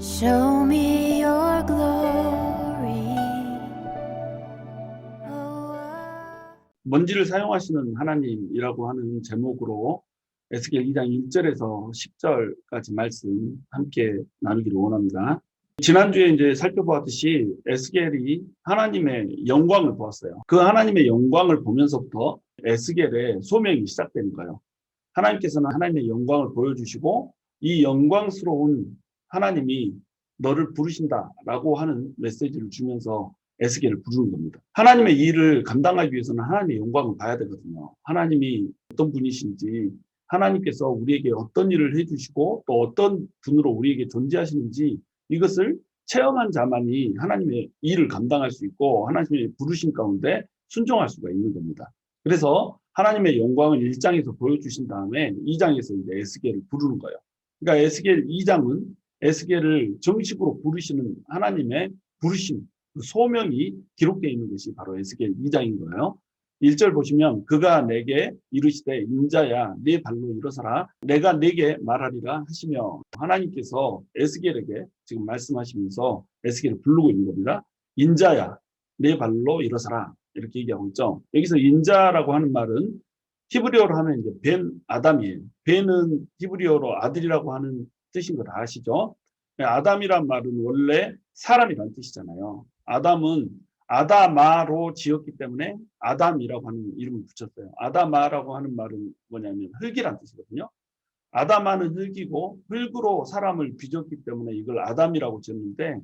Show me your glory. 먼지를 사용하시는 하나님이라고 하는 제목으로 에스겔 2장 1절에서 10절까지 말씀 함께 나누기를 원합니다. 지난주에 이제 살펴보았듯이 에스겔이 하나님의 영광을 보았어요. 그 하나님의 영광을 보면서부터 에스겔의 소명이 시작되는 거예요. 하나님께서는 하나님의 영광을 보여주시고 이 영광스러운 하나님이 너를 부르신다라고 하는 메시지를 주면서 에스겔을 부르는 겁니다. 하나님의 일을 감당하기 위해서는 하나님의 영광을 봐야 되거든요. 하나님이 어떤 분이신지, 하나님께서 우리에게 어떤 일을 해주시고 또 어떤 분으로 우리에게 존재하시는지 이것을 체험한 자만이 하나님의 일을 감당할 수 있고 하나님의 부르심 가운데 순종할 수가 있는 겁니다. 그래서 하나님의 영광을 1장에서 보여주신 다음에 2장에서 이제 에스겔을 부르는 거예요. 그러니까 에스겔 2장은 에스겔을 정식으로 부르시는 하나님의 부르심, 그 소명이 기록되어 있는 것이 바로 에스겔 2장인 거예요. 1절 보시면 그가 내게 이르시되 인자야 네 발로 일어서라 내가 내게 말하리라 하시며 하나님께서 에스겔에게 지금 말씀하시면서 에스겔을 부르고 있는 겁니다. 인자야 내 발로 일어서라 이렇게 얘기하고 있죠. 여기서 인자라고 하는 말은 히브리어로 하면 이제 벤 아담이에요. 벤은 히브리어로 아들이라고 하는 뜻인 거 다 아시죠? 아담이란 말은 원래 사람이란 뜻이잖아요. 아담은 아다마로 지었기 때문에 아담이라고 하는 이름을 붙였어요. 아다마라고 하는 말은 뭐냐면 흙이란 뜻이거든요. 아다마는 흙이고 흙으로 사람을 빚었기 때문에 이걸 아담이라고 지었는데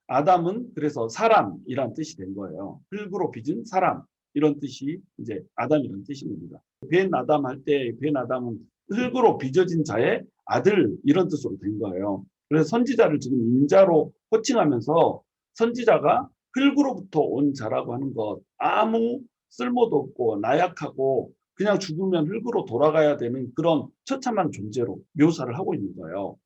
아담은 그래서 사람이란 뜻이 된 거예요. 흙으로 빚은 사람 이런 뜻이 이제 아담이라는 뜻입니다. 벤 아담 할 때 벤 아담은 흙으로 빚어진 자의 아들 이런 뜻으로 된 거예요. 그래서 선지자를 지금 인자로 호칭하면서 선지자가 흙으로부터 온 자라고 하는 것 아무 쓸모도 없고 나약하고 그냥 죽으면 흙으로 돌아가야 되는 그런 처참한 존재로 묘사를 하고 있는 거예요.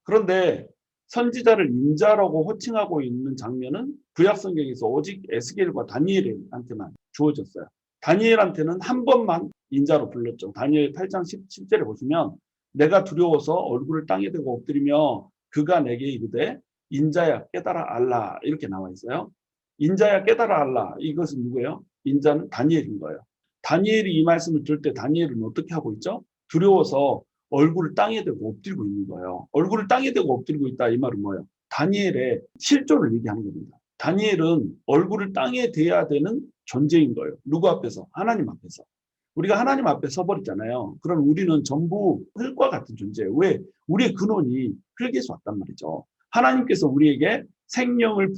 그런데 선지자를 인자라고 호칭하고 있는 장면은 구약 성경에서 오직 에스겔과 다니엘한테만 주어졌어요. 다니엘한테는 한 번만 인자로 불렀죠. 다니엘 8장 17절에 보시면 내가 두려워서 얼굴을 땅에 대고 엎드리며 그가 내게 이르되 인자야 깨달아 알라 이렇게 나와 있어요. 인자야 깨달아 알라 이것은 누구예요? 인자는 다니엘인 거예요. 다니엘이 이 말씀을 들을 때 다니엘은 어떻게 하고 있죠? 두려워서 얼굴을 땅에 대고 엎드리고 있는 거예요. 얼굴을 땅에 대고 엎드리고 있다 이 말은 뭐예요? 다니엘의 실존을 얘기하는 겁니다. 다니엘은 얼굴을 땅에 대야 되는 존재인 거예요. 누구 앞에서? 하나님 앞에서. 우리가 하나님 앞에 서버리잖아요. 그럼 우리는 전부 흙과 같은 존재예요. 왜? 우리의 근원이 흙에서 왔단 말이죠. 하나님께서 우리에게 생명을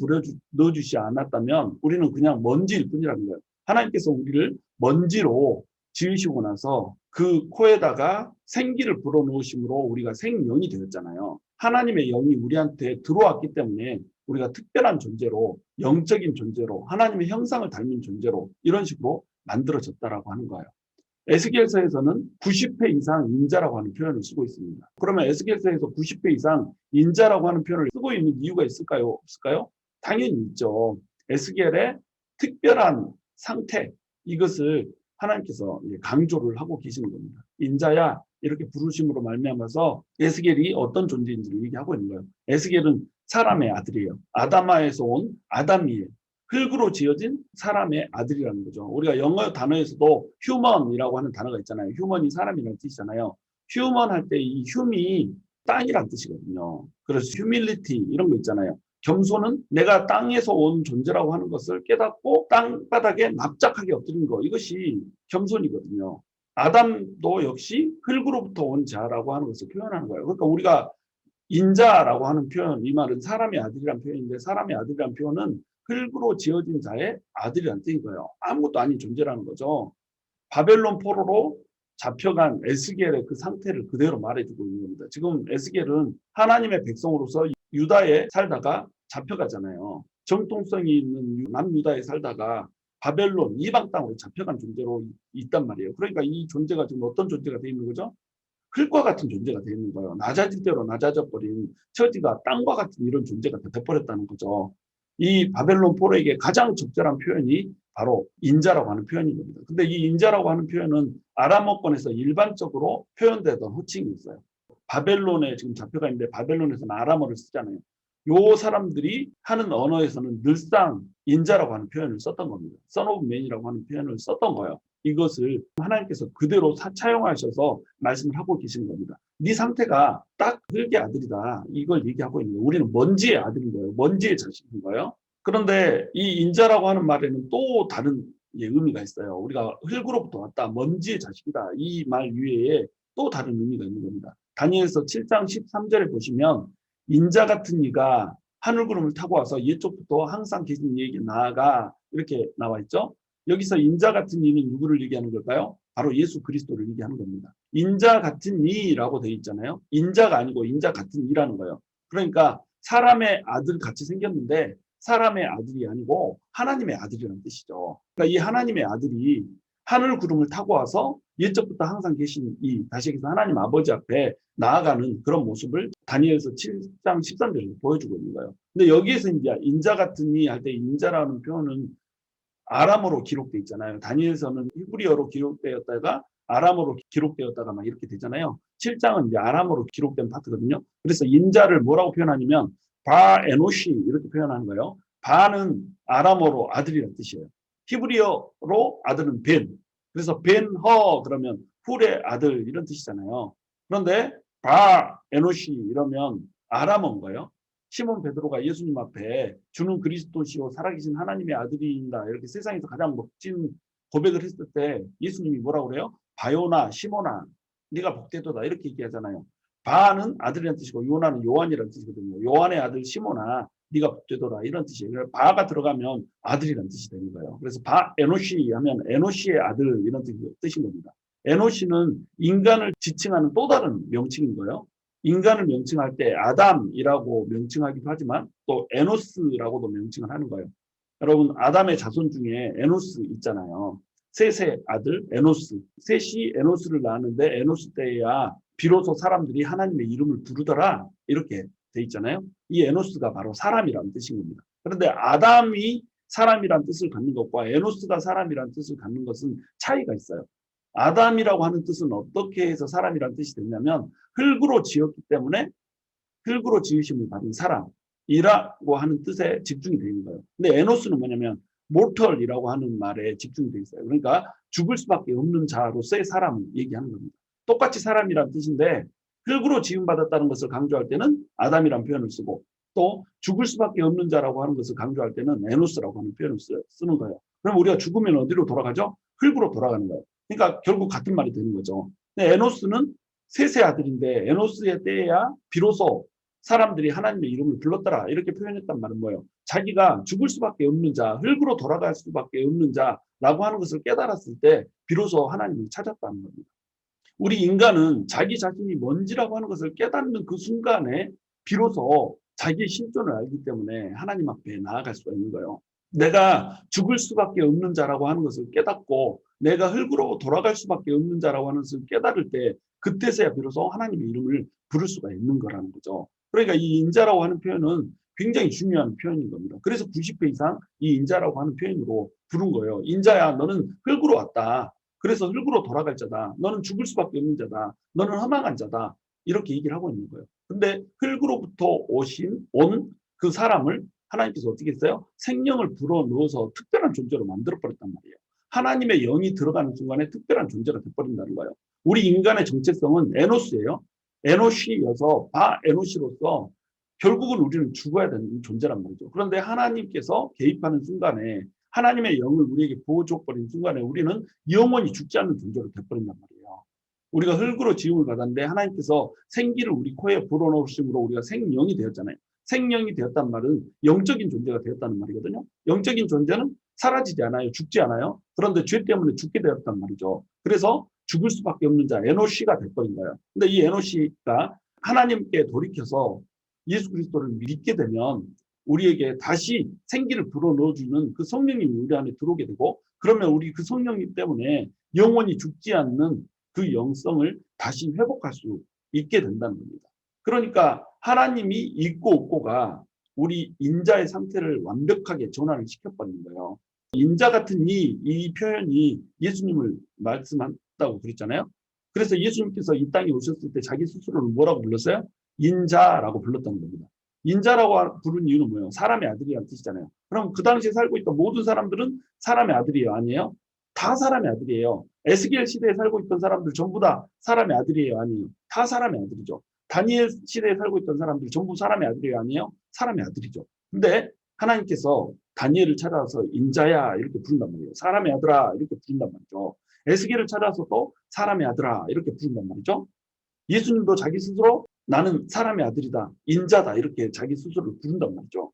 넣어주지 않았다면 우리는 그냥 먼지일 뿐이라는 거예요. 하나님께서 우리를 먼지로 지으시고 나서 그 코에다가 생기를 불어넣으심으로 우리가 생명이 되었잖아요. 하나님의 영이 우리한테 들어왔기 때문에 우리가 특별한 존재로 영적인 존재로 하나님의 형상을 닮은 존재로 이런 식으로 만들어졌다라고 하는 거예요. 에스겔서에서는 90회 이상 인자라고 하는 표현을 쓰고 있습니다. 그러면 에스겔서에서 90회 이상 인자라고 하는 표현을 쓰고 있는 이유가 있을까요? 없을까요? 당연히 있죠. 에스겔의 특별한 상태 이것을 하나님께서 강조를 하고 계시는 겁니다. 인자야 이렇게 부르심으로 말미암아서 에스겔이 어떤 존재인지를 얘기하고 있는 거예요. 에스겔은 사람의 아들이에요. 아다마에서 온 아담이에요. 흙으로 지어진 사람의 아들이라는 거죠. 우리가 영어 단어에서도 human이라고 하는 단어가 있잖아요. human이 사람이라는 뜻이잖아요. human 할 때 이 hum이 땅이라는 뜻이거든요. 그래서 humility 이런 거 있잖아요. 겸손은 내가 땅에서 온 존재라고 하는 것을 깨닫고 땅바닥에 납작하게 엎드리는 거 이것이 겸손이거든요. 아담도 역시 흙으로부터 온 자라고 하는 것을 표현하는 거예요. 그러니까 우리가 인자라고 하는 표현, 이 말은 사람의 아들이라는 표현인데 사람의 아들이라는 표현은 흙으로 지어진 자의 아들이라는 뜻인 거예요. 아무것도 아닌 존재라는 거죠. 바벨론 포로로 잡혀간 에스겔의 그 상태를 그대로 말해주고 있는 겁니다. 지금 에스겔은 하나님의 백성으로서 유다에 살다가 잡혀가잖아요. 정통성이 있는 남유다에 살다가 바벨론 이방 땅으로 잡혀간 존재로 있단 말이에요. 그러니까 이 존재가 지금 어떤 존재가 되어 있는 거죠? 흙과 같은 존재가 되어 있는 거예요. 낮아질 대로 낮아져버린 처지가 땅과 같은 이런 존재가 돼버렸다는 거죠. 이 바벨론 포로에게 가장 적절한 표현이 바로 인자라고 하는 표현인 겁니다. 근데 이 인자라고 하는 표현은 아람어권에서 일반적으로 표현되던 호칭이 있어요. 바벨론에 지금 잡혀가 있는데 바벨론에서는 아람어를 쓰잖아요. 요 사람들이 하는 언어에서는 늘상 인자라고 하는 표현을 썼던 겁니다. Son of Man이라고 하는 표현을 썼던 거예요. 이것을 하나님께서 그대로 차용하셔서 말씀을 하고 계시는 겁니다. 네 상태가 딱 흙의 아들이다. 이걸 얘기하고 있는 거예요. 우리는 먼지의 아들인 거예요. 먼지의 자식인 거예요. 그런데 이 인자라고 하는 말에는 또 다른 의미가 있어요. 우리가 흙으로부터 왔다. 먼지의 자식이다. 이 말 위에 또 다른 의미가 있는 겁니다. 다니엘서 7장 13절에 보시면 인자 같은 이가 하늘구름을 타고 와서 이쪽부터 항상 계신 이에게 나아가 이렇게 나와 있죠. 여기서 인자 같은 이는 누구를 얘기하는 걸까요? 바로 예수 그리스도를 얘기하는 겁니다. 인자 같은 이라고 되어 있잖아요. 인자가 아니고 인자 같은 이라는 거예요. 그러니까 사람의 아들 같이 생겼는데 사람의 아들이 아니고 하나님의 아들이라는 뜻이죠. 그러니까 이 하나님의 아들이 하늘 구름을 타고 와서 옛적부터 항상 계신 이 다시 얘기해서 하나님 아버지 앞에 나아가는 그런 모습을 다니엘서 7장 13절에 보여주고 있는 거예요. 근데 여기에서 이제 인자 같은 이 할 때 인자라는 표현은 아람어로 기록되어 있잖아요. 다니엘서는 히브리어로 기록되었다가 아람어로 기록되었다가 막 이렇게 되잖아요. 7장은 이제 아람어로 기록된 파트거든요. 그래서 인자를 뭐라고 표현하냐면 바 에노시 이렇게 표현하는 거예요. 바는 아람어로 아들이라는 뜻이에요. 히브리어로 아들은 벤. 그래서 벤허 그러면 훌의 아들 이런 뜻이잖아요. 그런데 바 에노시 이러면 아람어인 거예요. 시몬 베드로가 예수님 앞에 주는 그리스도시요 살아계신 하나님의 아들이다 이렇게 세상에서 가장 멋진 고백을 했을 때 예수님이 뭐라고 그래요? 바요나 시몬아 네가 복되도다 이렇게 얘기하잖아요. 바는 아들이라는 뜻이고 요나는 요한이라는 뜻이거든요. 요한의 아들 시몬아 네가 복되도다 이런 뜻이에요. 바가 들어가면 아들이라는 뜻이 되는 거예요. 그래서 바 에노시 하면 에노시의 아들 이런 뜻인 겁니다. 에노시는 인간을 지칭하는 또 다른 명칭인 거예요. 인간을 명칭할 때 아담이라고 명칭하기도 하지만 또 에노스라고도 명칭을 하는 거예요. 여러분 아담의 자손 중에 에노스 있잖아요. 셋의 아들 에노스. 셋이 에노스를 낳았는데 에노스 때야 비로소 사람들이 하나님의 이름을 부르더라 이렇게 돼 있잖아요. 이 에노스가 바로 사람이라는 뜻인 겁니다. 그런데 아담이 사람이라는 뜻을 갖는 것과 에노스가 사람이라는 뜻을 갖는 것은 차이가 있어요. 아담이라고 하는 뜻은 어떻게 해서 사람이라는 뜻이 됐냐면 흙으로 지었기 때문에 흙으로 지으심을 받은 사람이라고 하는 뜻에 집중이 되어 있는 거예요. 근데 에노스는 뭐냐면 모털이라고 하는 말에 집중이 되어 있어요. 그러니까 죽을 수밖에 없는 자로서의 사람을 얘기하는 겁니다. 똑같이 사람이라는 뜻인데 흙으로 지음받았다는 것을 강조할 때는 아담이라는 표현을 쓰고 또 죽을 수밖에 없는 자라고 하는 것을 강조할 때는 에노스라고 하는 표현을 쓰는 거예요. 그럼 우리가 죽으면 어디로 돌아가죠? 흙으로 돌아가는 거예요. 그러니까 결국 같은 말이 되는 거죠. 근데 에노스는 셋의 아들인데 에노스의 때에야 비로소 사람들이 하나님의 이름을 불렀더라 이렇게 표현했단 말은 뭐예요? 자기가 죽을 수밖에 없는 자, 흙으로 돌아갈 수밖에 없는 자라고 하는 것을 깨달았을 때 비로소 하나님을 찾았다는 겁니다. 우리 인간은 자기 자신이 뭔지라고 하는 것을 깨닫는 그 순간에 비로소 자기의 실존을 알기 때문에 하나님 앞에 나아갈 수가 있는 거예요. 내가 죽을 수밖에 없는 자라고 하는 것을 깨닫고 내가 흙으로 돌아갈 수밖에 없는 자라고 하는 것을 깨달을 때 그때서야 비로소 하나님의 이름을 부를 수가 있는 거라는 거죠. 그러니까 이 인자라고 하는 표현은 굉장히 중요한 표현인 겁니다. 그래서 90회 이상 이 인자라고 하는 표현으로 부른 거예요. 인자야 너는 흙으로 왔다. 그래서 흙으로 돌아갈 자다. 너는 죽을 수밖에 없는 자다. 너는 허망한 자다. 이렇게 얘기를 하고 있는 거예요. 근데 흙으로부터 온 그 사람을 하나님께서 어떻게 했어요? 생명을 불어넣어서 특별한 존재로 만들어버렸단 말이에요. 하나님의 영이 들어가는 순간에 특별한 존재가 돼버린다는 거예요. 우리 인간의 정체성은 에노스예요. 에노시여서 바에노시로서 결국은 우리는 죽어야 되는 존재란 말이죠. 그런데 하나님께서 개입하는 순간에 하나님의 영을 우리에게 부어줘버린 순간에 우리는 영원히 죽지 않는 존재로 돼버린단 말이에요. 우리가 흙으로 지음을 받았는데 하나님께서 생기를 우리 코에 불어넣으심으로 우리가 생명이 되었잖아요. 생명이 되었단 말은 영적인 존재가 되었다는 말이거든요. 영적인 존재는 사라지지 않아요. 죽지 않아요. 그런데 죄 때문에 죽게 되었단 말이죠. 그래서 죽을 수밖에 없는 자, 에노시가 돼버린 거예요. 근데 이 에노시가 하나님께 돌이켜서 예수 그리스도를 믿게 되면 우리에게 다시 생기를 불어넣어주는 그 성령님이 우리 안에 들어오게 되고 그러면 우리 그 성령님 때문에 영원히 죽지 않는 그 영성을 다시 회복할 수 있게 된다는 겁니다. 그러니까 하나님이 있고 없고가 우리 인자의 상태를 완벽하게 전환을 시켜버리는 거예요. 인자 같은 이 표현이 예수님을 말씀한다고 그랬잖아요. 그래서 예수님께서 이 땅에 오셨을 때 자기 스스로를 뭐라고 불렀어요? 인자라고 불렀다는 겁니다. 인자라고 부른 이유는 뭐예요? 사람의 아들이라는 뜻이잖아요. 그럼 그 당시에 살고 있던 모든 사람들은 사람의 아들이에요? 아니에요? 다 사람의 아들이에요. 에스겔 시대에 살고 있던 사람들 전부 다 사람의 아들이에요? 아니에요? 다 사람의 아들이죠. 다니엘 시대에 살고 있던 사람들 전부 사람의 아들이에요? 아니에요? 사람의 아들이죠. 근데 하나님께서 다니엘을 찾아서 인자야 이렇게 부른단 말이에요. 사람의 아들아 이렇게 부른단 말이죠. 에스겔을 찾아서 또 사람의 아들아 이렇게 부른단 말이죠. 예수님도 자기 스스로 나는 사람의 아들이다, 인자다 이렇게 자기 스스로를 부른단 말이죠.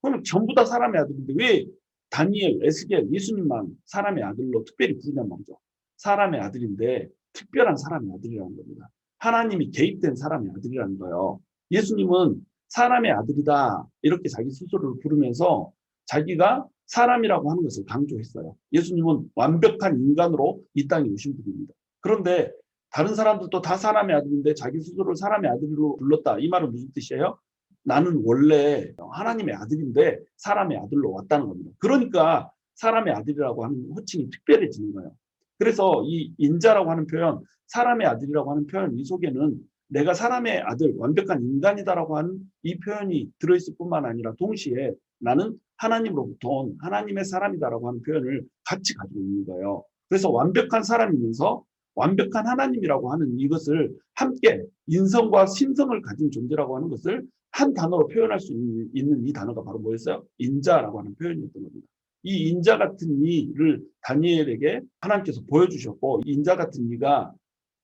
그럼 전부 다 사람의 아들인데 왜 다니엘, 에스겔, 예수님만 사람의 아들로 특별히 부르냔 말이죠. 사람의 아들인데 특별한 사람의 아들이라는 겁니다. 하나님이 개입된 사람의 아들이라는 거예요. 예수님은 사람의 아들이다 이렇게 자기 스스로를 부르면서 자기가 사람이라고 하는 것을 강조했어요. 예수님은 완벽한 인간으로 이 땅에 오신 분입니다. 그런데 다른 사람들도 다 사람의 아들인데 자기 스스로를 사람의 아들로 불렀다. 이 말은 무슨 뜻이에요? 나는 원래 하나님의 아들인데 사람의 아들로 왔다는 겁니다. 그러니까 사람의 아들이라고 하는 호칭이 특별해지는 거예요. 그래서 이 인자라고 하는 표현, 사람의 아들이라고 하는 표현 이 속에는 내가 사람의 아들, 완벽한 인간이다라고 하는 이 표현이 들어있을 뿐만 아니라 동시에 나는 하나님으로부터 온 하나님의 사람이다라고 하는 표현을 같이 가지고 있는 거예요. 그래서 완벽한 사람이면서 완벽한 하나님이라고 하는 이것을 함께 인성과 신성을 가진 존재라고 하는 것을 한 단어로 표현할 수 있는 이 단어가 바로 뭐였어요? 인자라고 하는 표현이었던 겁니다. 이 인자 같은 이를 다니엘에게 하나님께서 보여주셨고, 인자 같은 이가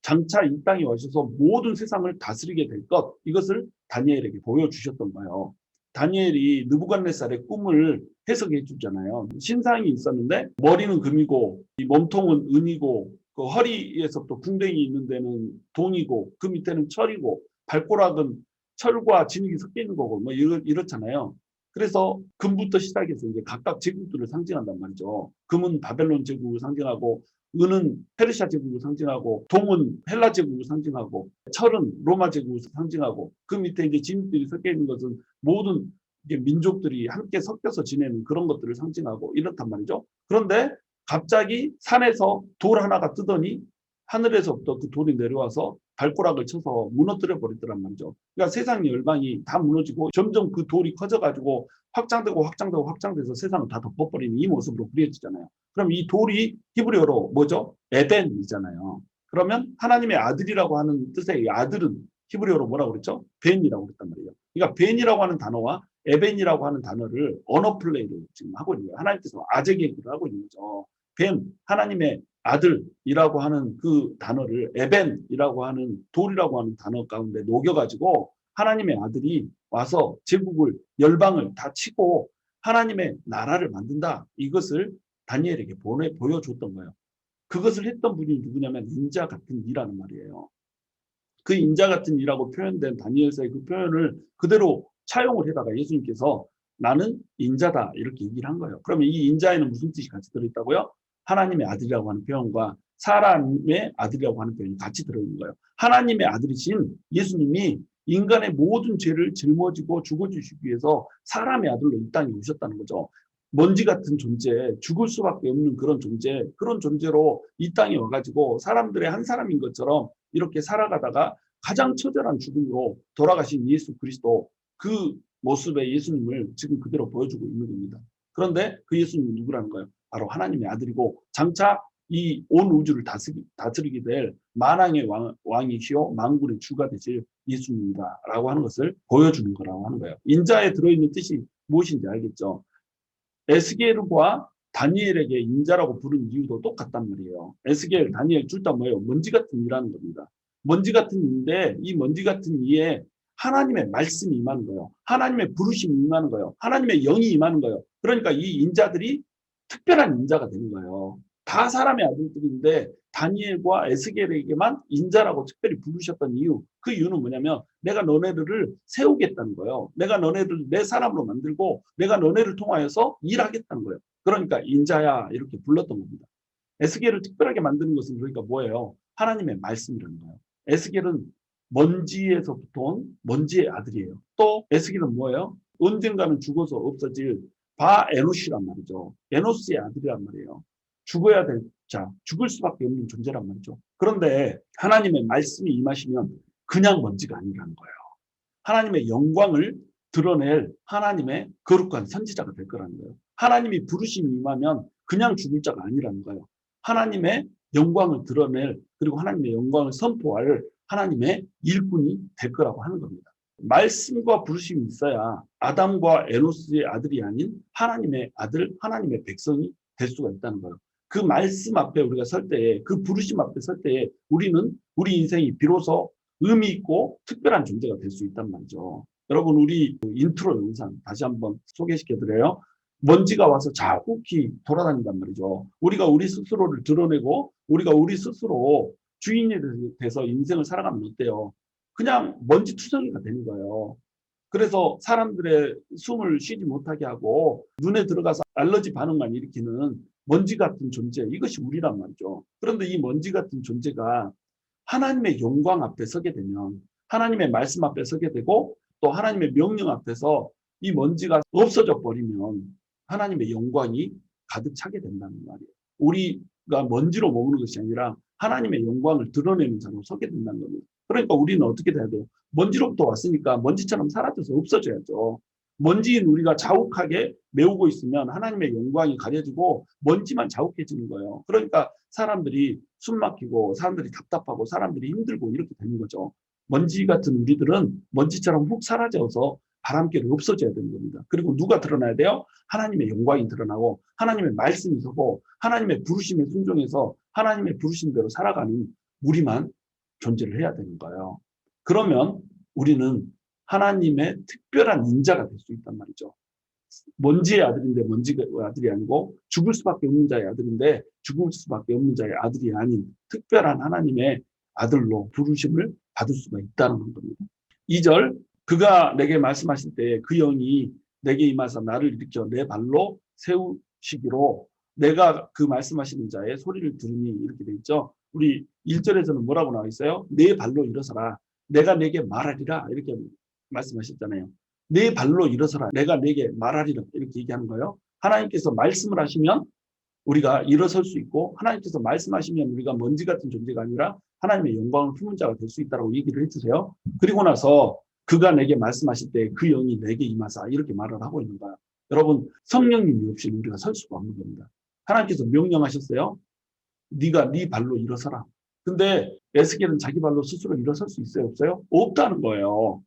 장차 이 땅에 오셔서 모든 세상을 다스리게 될 것, 이것을 다니엘에게 보여주셨던 거예요. 다니엘이 느부갓네살의 꿈을 해석해 주잖아요. 신상이 있었는데 머리는 금이고 이 몸통은 은이고 그 허리에서부터 궁뎅이 있는 데는 동이고 그 밑에는 철이고 발가락은 철과 진흙이 섞여 있는 거고 뭐 이렇잖아요. 그래서 금부터 시작해서 이제 각각 제국들을 상징한단 말이죠. 금은 바벨론 제국을 상징하고 은은 페르시아 제국을 상징하고 동은 헬라 제국을 상징하고 철은 로마 제국을 상징하고 그 밑에 이제 진흙들이 섞여 있는 것은 모든 이게 민족들이 함께 섞여서 지내는 그런 것들을 상징하고 이렇단 말이죠. 그런데 갑자기 산에서 돌 하나가 뜨더니 하늘에서부터 그 돌이 내려와서 발가락을 쳐서 무너뜨려 버리더란 말이죠. 그러니까 세상 열방이 다 무너지고 점점 그 돌이 커져가지고 확장되고 확장되고 확장돼서 세상을 다 덮어버리는 이 모습으로 그려지잖아요. 그럼 이 돌이 히브리어로 뭐죠? 에벤이잖아요. 그러면 하나님의 아들이라고 하는 뜻의 아들은 히브리어로 뭐라고 그랬죠? 벤이라고 그랬단 말이에요. 그러니까 벤이라고 하는 단어와 에벤이라고 하는 단어를 언어 플레이를 지금 하고 있는 거예요. 하나님께서 아재 개그를 하고 있는 거죠. 벤, 하나님의 아들이라고 하는 그 단어를 에벤이라고 하는 돌이라고 하는 단어 가운데 녹여가지고 하나님의 아들이 와서 제국을 열방을 다 치고 하나님의 나라를 만든다. 이것을 다니엘에게 보여줬던 거예요. 그것을 했던 분이 누구냐면 인자 같은 이라는 말이에요. 그 인자 같은 이라고 표현된 다니엘서의 그 표현을 그대로 차용을 해다가 예수님께서 나는 인자다 이렇게 얘기를 한 거예요. 그러면 이 인자에는 무슨 뜻이 같이 들어있다고요? 하나님의 아들이라고 하는 표현과 사람의 아들이라고 하는 표현이 같이 들어있는 거예요. 하나님의 아들이신 예수님이 인간의 모든 죄를 짊어지고 죽어주시기 위해서 사람의 아들로 이 땅에 오셨다는 거죠. 먼지 같은 존재, 죽을 수밖에 없는 그런 존재, 그런 존재로 이 땅에 와가지고 사람들의 한 사람인 것처럼 이렇게 살아가다가 가장 처절한 죽음으로 돌아가신 예수 그리스도, 그 모습의 예수님을 지금 그대로 보여주고 있는 겁니다. 그런데 그 예수님은 누구라는 거예요? 바로 하나님의 아들이고 장차 이 온 우주를 다스리게 될 만왕의 왕이시오 만군의 주가 되실 예수님이다라고 하는 것을 보여주는 거라고 하는 거예요. 인자에 들어있는 뜻이 무엇인지 알겠죠? 에스겔과 다니엘에게 인자라고 부른 이유도 똑같단 말이에요. 에스겔, 다니엘 둘 다 뭐예요? 먼지 같은 이라는 겁니다. 먼지 같은 이인데 이 먼지 같은 이에 하나님의 말씀이 임하는 거예요. 하나님의 부르심이 임하는 거예요. 하나님의 영이 임하는 거예요. 그러니까 이 인자들이 특별한 인자가 되는 거예요. 다 사람의 아들들인데 다니엘과 에스겔에게만 인자라고 특별히 부르셨던 이유, 그 이유는 뭐냐면 내가 너네들을 세우겠다는 거예요. 내가 너네들을 내 사람으로 만들고 내가 너네를 통하여서 일하겠다는 거예요. 그러니까 인자야 이렇게 불렀던 겁니다. 에스겔을 특별하게 만드는 것은 그러니까 뭐예요? 하나님의 말씀이라는 거예요. 에스겔은 먼지에서부터 온 먼지의 아들이에요. 또 에스겔은 뭐예요? 언젠가는 죽어서 없어질 바에노시란 말이죠. 에노스의 아들이란 말이에요. 죽어야 될 자, 죽을 수밖에 없는 존재란 말이죠. 그런데 하나님의 말씀이 임하시면 그냥 먼지가 아니라는 거예요. 하나님의 영광을 드러낼 하나님의 거룩한 선지자가 될 거라는 거예요. 하나님이 부르심이 임하면 그냥 죽을 자가 아니라는 거예요. 하나님의 영광을 드러낼, 그리고 하나님의 영광을 선포할 하나님의 일꾼이 될 거라고 하는 겁니다. 말씀과 부르심이 있어야 아담과 에노스의 아들이 아닌 하나님의 아들, 하나님의 백성이 될 수가 있다는 거예요. 그 말씀 앞에 우리가 설 때에, 그 부르심 앞에 설 때에 우리는 우리 인생이 비로소 의미 있고 특별한 존재가 될 수 있단 말이죠. 여러분, 우리 인트로 영상 다시 한번 소개시켜드려요. 먼지가 와서 자욱히 돌아다닌단 말이죠. 우리가 우리 스스로를 드러내고 우리가 우리 스스로 주인이 돼서 인생을 살아가면 어때요? 그냥 먼지 투성이가 되는 거예요. 그래서 사람들의 숨을 쉬지 못하게 하고 눈에 들어가서 알러지 반응만 일으키는 먼지 같은 존재, 이것이 우리란 말이죠. 그런데 이 먼지 같은 존재가 하나님의 영광 앞에 서게 되면, 하나님의 말씀 앞에 서게 되고 또 하나님의 명령 앞에서 이 먼지가 없어져 버리면 하나님의 영광이 가득 차게 된다는 말이에요. 우리가 먼지로 머무는 것이 아니라 하나님의 영광을 드러내는 자로 서게 된다는 겁니다. 그러니까 우리는 어떻게 돼야 돼요? 먼지로부터 왔으니까 먼지처럼 사라져서 없어져야죠. 먼지인 우리가 자욱하게 메우고 있으면 하나님의 영광이 가려지고 먼지만 자욱해지는 거예요. 그러니까 사람들이 숨 막히고 사람들이 답답하고 사람들이 힘들고 이렇게 되는 거죠. 먼지 같은 우리들은 먼지처럼 훅 사라져서 바람결이 없어져야 되는 겁니다. 그리고 누가 드러나야 돼요? 하나님의 영광이 드러나고 하나님의 말씀이 서고 하나님의 부르심에 순종해서 하나님의 부르심대로 살아가는 우리만 존재를 해야 되는 거예요. 그러면 우리는 하나님의 특별한 인자가 될 수 있단 말이죠. 먼지의 아들인데 먼지의 아들이 아니고 죽을 수밖에 없는 자의 아들인데 죽을 수밖에 없는 자의 아들이 아닌 특별한 하나님의 아들로 부르심을 받을 수가 있다는 겁니다. 2절, 그가 내게 말씀하실 때 그 영이 내게 임하사 나를 일으켜 내 발로 세우시기로 내가 그 말씀하시는 자의 소리를 들으니, 이렇게 돼 있죠. 우리 1절에서는 뭐라고 나와 있어요? 내 발로 일어서라, 내가 내게 말하리라, 이렇게 말씀하셨잖아요. 내 발로 일어서라, 내가 내게 말하리라, 이렇게 얘기하는 거예요. 하나님께서 말씀을 하시면 우리가 일어설 수 있고, 하나님께서 말씀하시면 우리가 먼지 같은 존재가 아니라 하나님의 영광을 품은 자가 될 수 있다고 얘기를 해주세요. 그리고 나서 그가 내게 말씀하실 때 그 영이 내게 임하사, 이렇게 말을 하고 있는 거야. 여러분, 성령님이 없이 우리가 설 수가 없는 겁니다. 하나님께서 명령하셨어요. 네가 네 발로 일어서라. 근데 에스겔은 자기 발로 스스로 일어설 수 있어요, 없어요? 없다는 거예요.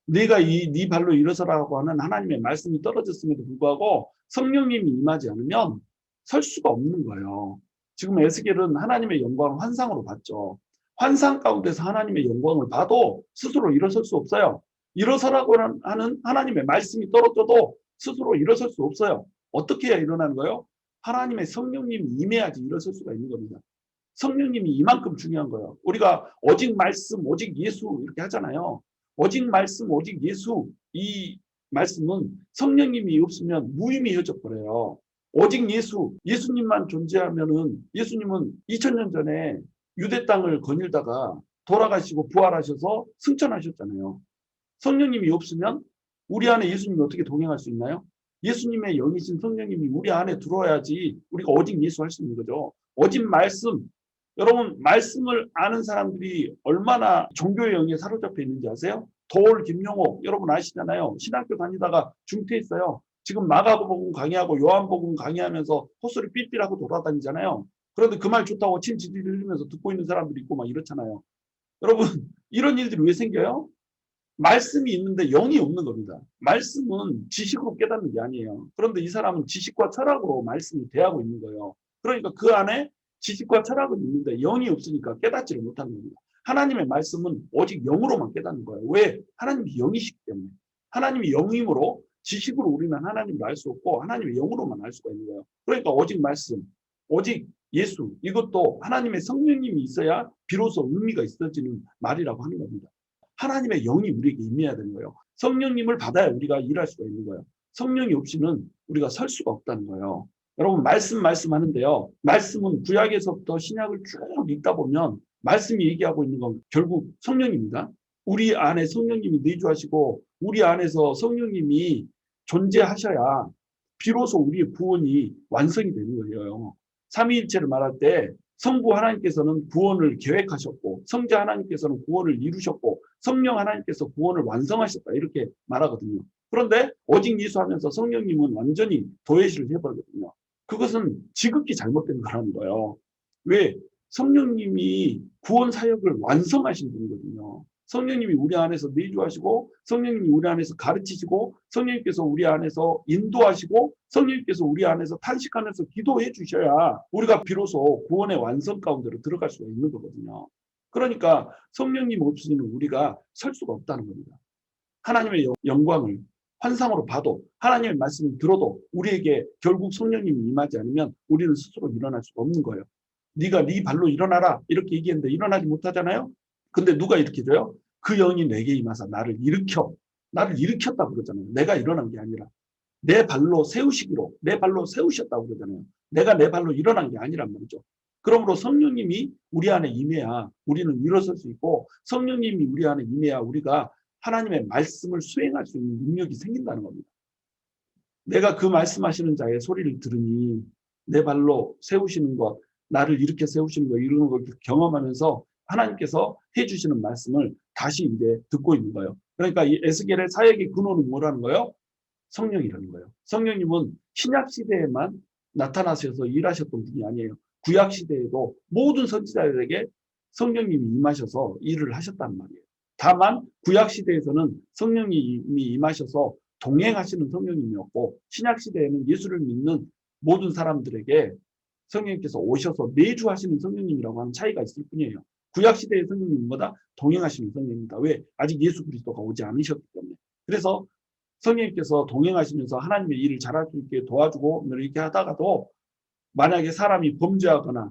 네가 네 발로 일어서라고 하는 하나님의 말씀이 떨어졌음에도 불구하고 성령님이 임하지 않으면 설 수가 없는 거예요. 지금 에스겔은 하나님의 영광을 환상으로 봤죠. 환상 가운데서 하나님의 영광을 봐도 스스로 일어설 수 없어요. 일어서라고 하는 하나님의 말씀이 떨어져도 스스로 일어설 수 없어요. 어떻게 해야 일어나는 거예요? 하나님의 성령님이 임해야지 일어설 수가 있는 겁니다. 성령님이 이만큼 중요한 거예요. 우리가 오직 말씀, 오직 예수 이렇게 하잖아요. 오직 말씀, 오직 예수, 이 말씀은 성령님이 없으면 무의미해져 버려요. 오직 예수, 예수님만 존재하면은, 예수님은 2000년 전에 유대 땅을 거닐다가 돌아가시고 부활하셔서 승천하셨잖아요. 성령님이 없으면 우리 안에 예수님이 어떻게 동행할 수 있나요? 예수님의 영이신 성령님이 우리 안에 들어와야지 우리가 오직 예수 할 수 있는 거죠. 오직 말씀. 여러분, 말씀을 아는 사람들이 얼마나 종교의 영에 사로잡혀 있는지 아세요? 도올 김용옥 여러분 아시잖아요. 신학교 다니다가 중퇴했어요. 지금 마가복음 강의하고 요한복음 강의하면서 헛소리 삘삘하고 돌아다니잖아요. 그런데 그 말 좋다고 친지들 흘리면서 듣고 있는 사람들이 있고 막 이렇잖아요. 여러분, 이런 일들이 왜 생겨요? 말씀이 있는데 영이 없는 겁니다. 말씀은 지식으로 깨닫는 게 아니에요. 그런데 이 사람은 지식과 철학으로 말씀이 대하고 있는 거예요. 그러니까 그 안에 지식과 철학은 있는데 영이 없으니까 깨닫지를 못하는 겁니다. 하나님의 말씀은 오직 영으로만 깨닫는 거예요. 왜? 하나님이 영이시기 때문에. 하나님이 영이므로 지식으로 우리는 하나님을 알 수 없고 하나님의 영으로만 알 수가 있는 거예요. 그러니까 오직 말씀, 오직 예수, 이것도 하나님의 성령님이 있어야 비로소 의미가 있어지는 말이라고 하는 겁니다. 하나님의 영이 우리에게 임해야 되는 거예요. 성령님을 받아야 우리가 일할 수가 있는 거예요. 성령이 없이는 우리가 설 수가 없다는 거예요. 여러분, 말씀하는데요. 말씀은 구약에서부터 신약을 쭉 읽다 보면 말씀이 얘기하고 있는 건 결국 성령입니다. 우리 안에 성령님이 내주하시고 우리 안에서 성령님이 존재하셔야 비로소 우리의 구원이 완성이 되는 거예요. 삼위일체를 말할 때 성부 하나님께서는 구원을 계획하셨고 성자 하나님께서는 구원을 이루셨고 성령 하나님께서 구원을 완성하셨다, 이렇게 말하거든요. 그런데 오직 예수 하면서 성령님은 완전히 도외시를 해버리거든요. 그것은 지극히 잘못된 거라는 거예요. 왜? 성령님이 구원 사역을 완성하신 분이거든요. 성령님이 우리 안에서 내주하시고 성령님이 우리 안에서 가르치시고 성령님께서 우리 안에서 인도하시고 성령님께서 우리 안에서 탄식하면서 기도해 주셔야 우리가 비로소 구원의 완성 가운데로 들어갈 수가 있는 거거든요. 그러니까 성령님 없이는 우리가 설 수가 없다는 겁니다. 하나님의 영광을 환상으로 봐도 하나님의 말씀을 들어도 우리에게 결국 성령님이 임하지 않으면 우리는 스스로 일어날 수가 없는 거예요. 네가 네 발로 일어나라 이렇게 얘기했는데 일어나지 못하잖아요. 근데 누가 일으켜줘요? 그 영이 내게 임하사 나를 일으켰다 그러잖아요. 내가 일어난 게 아니라 내 발로 세우시기로 내 발로 세우셨다고 그러잖아요. 내가 내 발로 일어난 게 아니란 말이죠. 그러므로 성령님이 우리 안에 임해야 우리는 일어설 수 있고 성령님이 우리 안에 임해야 우리가 하나님의 말씀을 수행할 수 있는 능력이 생긴다는 겁니다. 내가 그 말씀하시는 자의 소리를 들으니 내 발로 세우시는 것, 나를 이렇게 세우시는 것, 이런 걸 경험하면서 하나님께서 해주시는 말씀을 다시 이제 듣고 있는 거예요. 그러니까 이 에스겔의 사역의 근원은 뭐라는 거예요? 성령이라는 거예요. 성령님은 신약 시대에만 나타나셔서 일하셨던 분이 아니에요. 구약 시대에도 모든 선지자들에게 성령님이 임하셔서 일을 하셨단 말이에요. 다만 구약 시대에서는 성령님이 임하셔서 동행하시는 성령님이었고 신약 시대에는 예수를 믿는 모든 사람들에게 성령님께서 오셔서 내주하시는 성령님이라고 하는 차이가 있을 뿐이에요. 구약 시대의 성령님은 뭐다? 동행하시는 성령입니다. 왜? 아직 예수 그리스도가 오지 않으셨기 때문에. 그래서 성령님께서 동행하시면서 하나님의 일을 잘할 수 있게 도와주고 이렇게 하다가도 만약에 사람이 범죄하거나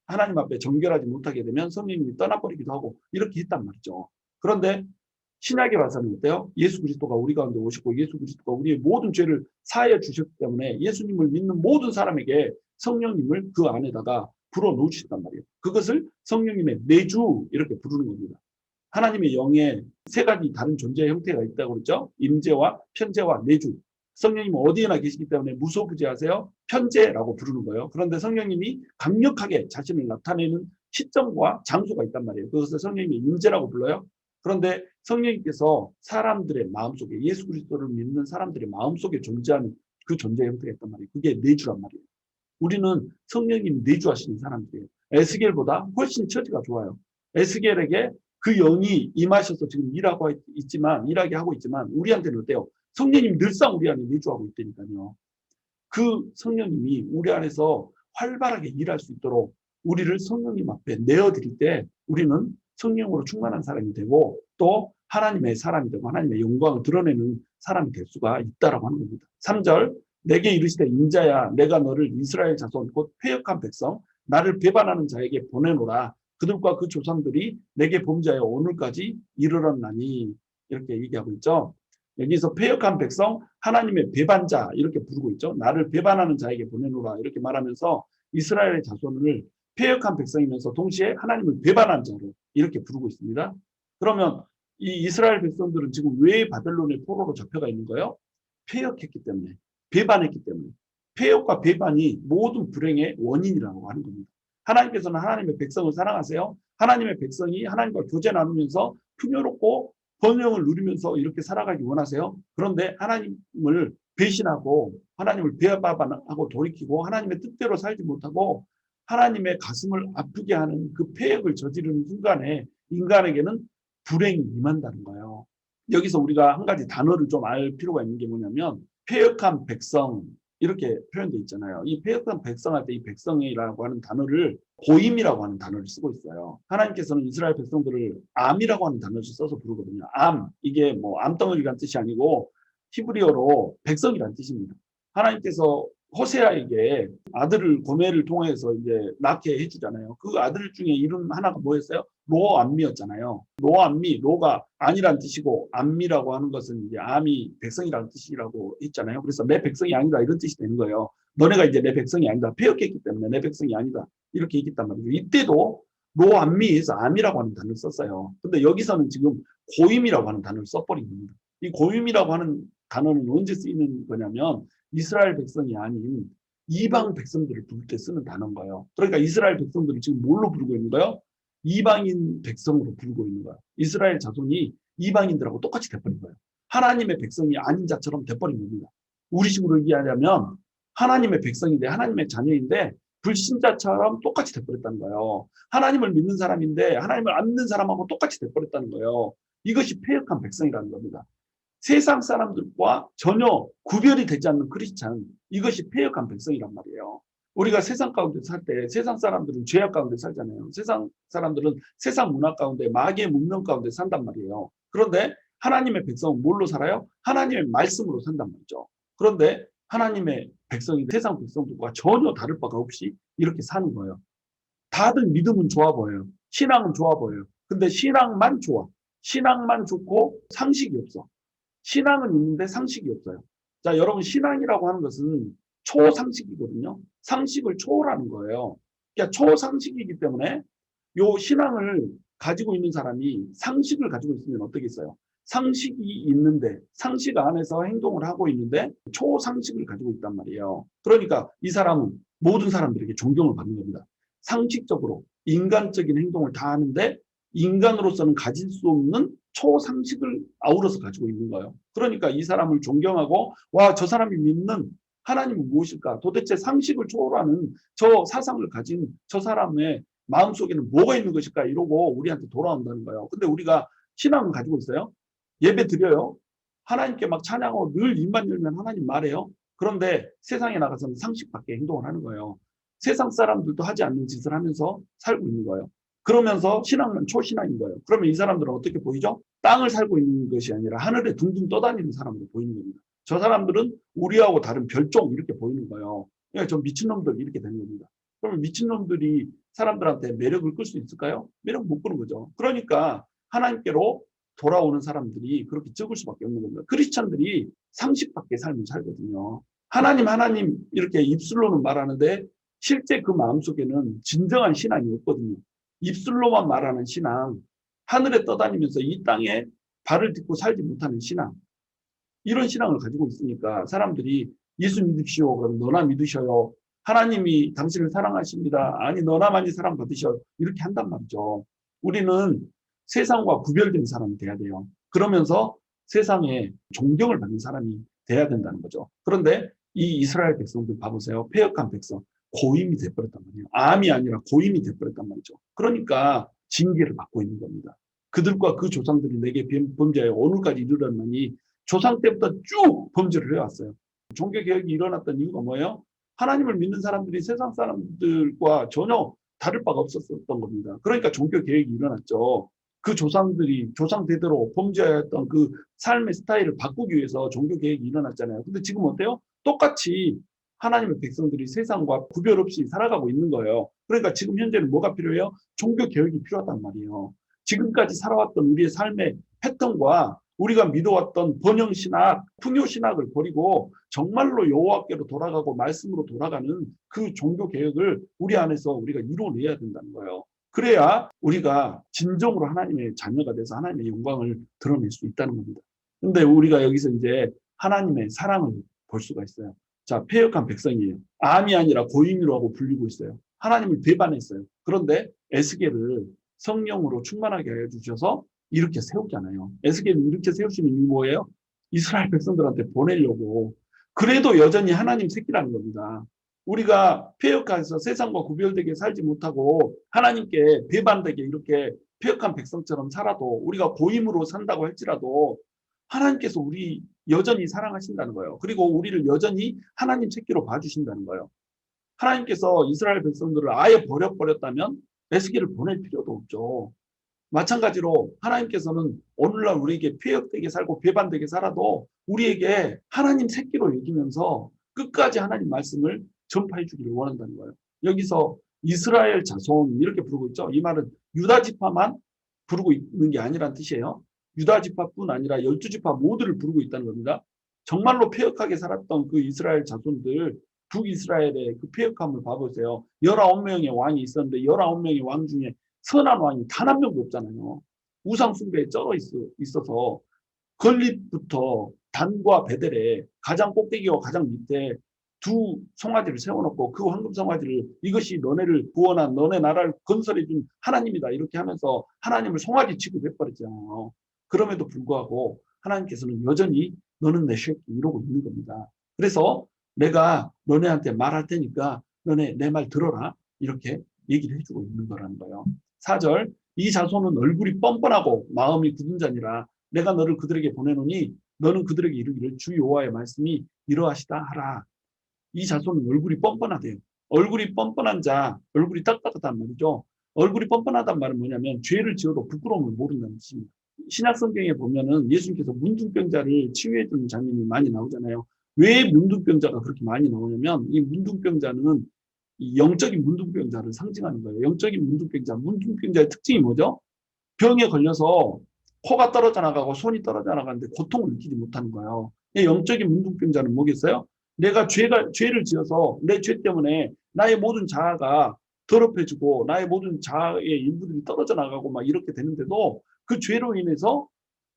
하나님 앞에 정결하지 못하게 되면 성령님이 떠나버리기도 하고 이렇게 했단 말이죠. 그런데 신약에 와서는 어때요? 예수 그리스도가 우리 가운데 오시고 예수 그리스도가 우리의 모든 죄를 사하여 주셨기 때문에 예수님을 믿는 모든 사람에게 성령님을 그 안에다가 불어넣으셨단 말이에요. 그것을 성령님의 내주 이렇게 부르는 겁니다. 하나님의 영에 세 가지 다른 존재의 형태가 있다고 그랬죠. 임재와 편재와 내주. 성령님은 어디에나 계시기 때문에 무소부재하세요. 편재라고 부르는 거예요. 그런데 성령님이 강력하게 자신을 나타내는 시점과 장소가 있단 말이에요. 그것을 성령님의 임재라고 불러요. 그런데 성령님께서 사람들의 마음속에 예수 그리스도를 믿는 사람들의 마음속에 존재하는 그 존재의 형태가 있단 말이에요. 그게 내주란 말이에요. 우리는 성령님이 내주하시는 사람들이에요. 에스겔보다 훨씬 처지가 좋아요. 에스겔에게 그 영이 임하셔서 지금 일하게 하고 있지만 우리한테는 어때요? 성령님이 늘상 우리 안에 내주하고 있다니까요. 그 성령님이 우리 안에서 활발하게 일할 수 있도록 우리를 성령님 앞에 내어드릴 때 우리는 성령으로 충만한 사람이 되고 또 하나님의 사람이 되고 하나님의 영광을 드러내는 사람이 될 수가 있다라고 하는 겁니다. 3절 내게 이르시되 인자야 내가 너를 이스라엘 자손 곧 패역한 백성 나를 배반하는 자에게 보내노라. 그들과 그 조상들이 내게 범죄하여 오늘까지 이르렀나니 이렇게 얘기하고 있죠. 여기서 패역한 백성 하나님의 배반자 이렇게 부르고 있죠. 나를 배반하는 자에게 보내노라 이렇게 말하면서 이스라엘의 자손을 패역한 백성이면서 동시에 하나님을 배반한 자로 이렇게 부르고 있습니다. 그러면 이 이스라엘 백성들은 지금 왜 바벨론의 포로로 잡혀가 있는 거예요? 패역했기 때문에, 배반했기 때문에. 패역과 배반이 모든 불행의 원인이라고 하는 겁니다. 하나님께서는 하나님의 백성을 사랑하세요. 하나님의 백성이 하나님과 교제 나누면서 풍요롭고 번영을 누리면서 이렇게 살아가기 원하세요. 그런데 하나님을 배신하고 하나님을 배반하고 돌이키고 하나님의 뜻대로 살지 못하고 하나님의 가슴을 아프게 하는 그 패역을 저지르는 순간에 인간에게는 불행이 임한다는 거예요. 여기서 우리가 한 가지 단어를 좀 알 필요가 있는 게 뭐냐면 패역한 백성 이렇게 표현되어 있잖아요. 이 패역한 백성할 때 이 백성이라고 하는 단어를 고임이라고 하는 단어를 쓰고 있어요. 하나님께서는 이스라엘 백성들을 암이라고 하는 단어를 써서 부르거든요. 암, 이게 뭐 암덩어리란 뜻이 아니고 히브리어로 백성이란 뜻입니다. 하나님께서 호세아에게 아들을 고멜을 통해서 이제 낳게 해주잖아요. 그 아들 중에 이름 하나가 뭐였어요? 로암미였잖아요. 로암미, 로가 아니란 뜻이고 암미라고 하는 것은 이제 암이 백성이라는 뜻이라고 했잖아요. 그래서 내 백성이 아니다 이런 뜻이 되는 거예요. 너네가 이제 내 백성이 아니다. 패역했기 때문에 내 백성이 아니다. 이렇게 얘기했단 말이죠. 이때도 로암미에서 암이라고 하는 단어를 썼어요. 근데 여기서는 지금 고임이라고 하는 단어를 써버린 겁니다. 이 고임이라고 하는 단어는 언제 쓰이는 거냐면 이스라엘 백성이 아닌 이방 백성들을 부를 때 쓰는 단어인 거예요. 그러니까 이스라엘 백성들을 지금 뭘로 부르고 있는 거예요? 이방인 백성으로 부르고 있는 거예요. 이스라엘 자손이 이방인들하고 똑같이 돼버린 거예요. 하나님의 백성이 아닌 자처럼 돼버린 겁니다. 우리식으로 얘기하자면 하나님의 백성인데 하나님의 자녀인데 불신자처럼 똑같이 돼버렸다는 거예요. 하나님을 믿는 사람인데 하나님을 안 믿는 사람하고 똑같이 돼버렸다는 거예요. 이것이 패역한 백성이라는 겁니다. 세상 사람들과 전혀 구별이 되지 않는 크리스찬, 이것이 패역한 백성이란 말이에요. 우리가 세상 가운데 살 때 세상 사람들은 죄악 가운데 살잖아요. 세상 사람들은 세상 문화 가운데 마귀의 문명 가운데 산단 말이에요. 그런데 하나님의 백성은 뭘로 살아요? 하나님의 말씀으로 산단 말이죠. 그런데 하나님의 백성이 세상 백성들과 전혀 다를 바가 없이 이렇게 사는 거예요. 다들 믿음은 좋아 보여요. 신앙은 좋아 보여요. 근데 신앙만 좋아. 신앙만 좋고 상식이 없어. 신앙은 있는데 상식이 없어요. 자, 여러분, 신앙이라고 하는 것은 초상식이거든요. 상식을 초월하는 거예요. 그러니까 초상식이기 때문에 요 신앙을 가지고 있는 사람이 상식을 가지고 있으면 어떻겠어요? 상식이 있는데, 상식 안에서 행동을 하고 있는데 초상식을 가지고 있단 말이에요. 그러니까 이 사람은 모든 사람들에게 존경을 받는 겁니다. 상식적으로 인간적인 행동을 다 하는데 인간으로서는 가질 수 없는 초상식을 아우러서 가지고 있는 거예요. 그러니까 이 사람을 존경하고 와, 저 사람이 믿는 하나님은 무엇일까? 도대체 상식을 초월하는 저 사상을 가진 저 사람의 마음속에는 뭐가 있는 것일까? 이러고 우리한테 돌아온다는 거예요. 근데 우리가 신앙을 가지고 있어요. 예배 드려요. 하나님께 막 찬양하고 늘 입만 열면 하나님 말해요. 그런데 세상에 나가서는 상식 밖의 행동을 하는 거예요. 세상 사람들도 하지 않는 짓을 하면서 살고 있는 거예요. 그러면서 신앙은 초신앙인 거예요. 그러면 이 사람들은 어떻게 보이죠? 땅을 살고 있는 것이 아니라 하늘에 둥둥 떠다니는 사람으로 보이는 겁니다. 저 사람들은 우리하고 다른 별종 이렇게 보이는 거예요. 그러니까 저 미친놈들 이렇게 되는 겁니다. 그러면 미친놈들이 사람들한테 매력을 끌 수 있을까요? 매력 못 끄는 거죠. 그러니까 하나님께로 돌아오는 사람들이 그렇게 적을 수밖에 없는 겁니다. 크리스찬들이 상식 밖의 삶을 살거든요. 하나님 이렇게 입술로는 말하는데 실제 그 마음속에는 진정한 신앙이 없거든요. 입술로만 말하는 신앙, 하늘에 떠다니면서 이 땅에 발을 딛고 살지 못하는 신앙, 이런 신앙을 가지고 있으니까 사람들이 예수 믿으시오. 그럼 너나 믿으셔요. 하나님이 당신을 사랑하십니다. 아니 너나만이 사랑받으셔. 이렇게 한단 말이죠. 우리는 세상과 구별된 사람이 돼야 돼요. 그러면서 세상에 존경을 받는 사람이 돼야 된다는 거죠. 그런데 이 이스라엘 백성들 봐보세요. 패역한 백성. 고임이 돼버렸단 말이에요. 암이 아니라 고임이 돼버렸단 말이죠. 그러니까 징계를 받고 있는 겁니다. 그들과 그 조상들이 내게 범죄하여 오늘까지 이르렀느니 조상 때부터 쭉 범죄를 해왔어요. 종교개혁이 일어났던 이유가 뭐예요? 하나님을 믿는 사람들이 세상 사람들과 전혀 다를 바가 없었던 겁니다. 그러니까 종교개혁이 일어났죠. 그 조상들이 조상 대대로 범죄했던 그 삶의 스타일을 바꾸기 위해서 종교개혁이 일어났잖아요. 근데 지금 어때요? 똑같이 하나님의 백성들이 세상과 구별 없이 살아가고 있는 거예요. 그러니까 지금 현재는 뭐가 필요해요? 종교개혁이 필요하단 말이에요. 지금까지 살아왔던 우리의 삶의 패턴과 우리가 믿어왔던 번영신학, 풍요신학을 버리고 정말로 여호와께로 돌아가고 말씀으로 돌아가는 그 종교개혁을 우리 안에서 우리가 이루어내야 된다는 거예요. 그래야 우리가 진정으로 하나님의 자녀가 돼서 하나님의 영광을 드러낼 수 있다는 겁니다. 근데 우리가 여기서 이제 하나님의 사랑을 볼 수가 있어요. 자, 패역한 백성이에요. 암이 아니라 고임이라고 불리고 있어요. 하나님을 배반했어요. 그런데 에스겔을 성령으로 충만하게 해 주셔서 이렇게 세우잖아요. 에스겔을 이렇게 세우시는 이유 뭐예요? 이스라엘 백성들한테 보내려고. 그래도 여전히 하나님 새끼라는 겁니다. 우리가 패역해서 세상과 구별되게 살지 못하고 하나님께 배반되게 이렇게 패역한 백성처럼 살아도 우리가 고임으로 산다고 할지라도 하나님께서 우리 여전히 사랑하신다는 거예요. 그리고 우리를 여전히 하나님 새끼로 봐주신다는 거예요. 하나님께서 이스라엘 백성들을 아예 버렸다면 에스겔을 보낼 필요도 없죠. 마찬가지로 하나님께서는 오늘날 우리에게 폐역되게 살고 배반되게 살아도 우리에게 하나님 새끼로 여기면서 끝까지 하나님 말씀을 전파해 주기를 원한다는 거예요. 여기서 이스라엘 자손 이렇게 부르고 있죠. 이 말은 유다 지파만 부르고 있는 게 아니란 뜻이에요. 유다 지파뿐 아니라 12지파 모두를 부르고 있다는 겁니다. 정말로 폐역하게 살았던 그 이스라엘 자손들, 북이스라엘의 그 폐역함을 봐보세요. 19명의 왕이 있었는데 19명의 왕 중에 선한 왕이 단 한 명도 없잖아요. 우상 숭배에 쩔어 있어서 건립부터 단과 베델에 가장 꼭대기와 가장 밑에 두 송아지를 세워놓고 그 황금 송아지를 이것이 너네를 구원한 너네 나라를 건설해준 하나님이다 이렇게 하면서 하나님을 송아지 취급해버렸잖아요. 그럼에도 불구하고 하나님께서는 여전히 너는 내 새끼 이러고 있는 겁니다. 그래서 내가 너네한테 말할 테니까 너네 내 말 들어라 이렇게 얘기를 해주고 있는 거라는 거예요. 4절 이 자손은 얼굴이 뻔뻔하고 마음이 굳은 자니라 내가 너를 그들에게 보내노니 너는 그들에게 이르기를 주 여호와의 말씀이 이러하시다 하라. 이 자손은 얼굴이 뻔뻔하대요. 얼굴이 뻔뻔한 자, 얼굴이 딱딱하단 말이죠. 얼굴이 뻔뻔하단 말은 뭐냐면 죄를 지어도 부끄러움을 모른다는 뜻입니다. 신약 성경에 보면은 예수님께서 문둥병자를 치유해 주는 장면이 많이 나오잖아요. 왜 문둥병자가 그렇게 많이 나오냐면 이 문둥병자는 이 영적인 문둥병자를 상징하는 거예요. 영적인 문둥병자, 문둥병자의 특징이 뭐죠? 병에 걸려서 코가 떨어져 나가고 손이 떨어져 나가는데 고통을 느끼지 못하는 거예요. 영적인 문둥병자는 뭐겠어요? 내가 죄를 지어서 내 죄 때문에 나의 모든 자아가 더럽혀지고 나의 모든 자아의 일부들이 떨어져 나가고 막 이렇게 되는데도 그 죄로 인해서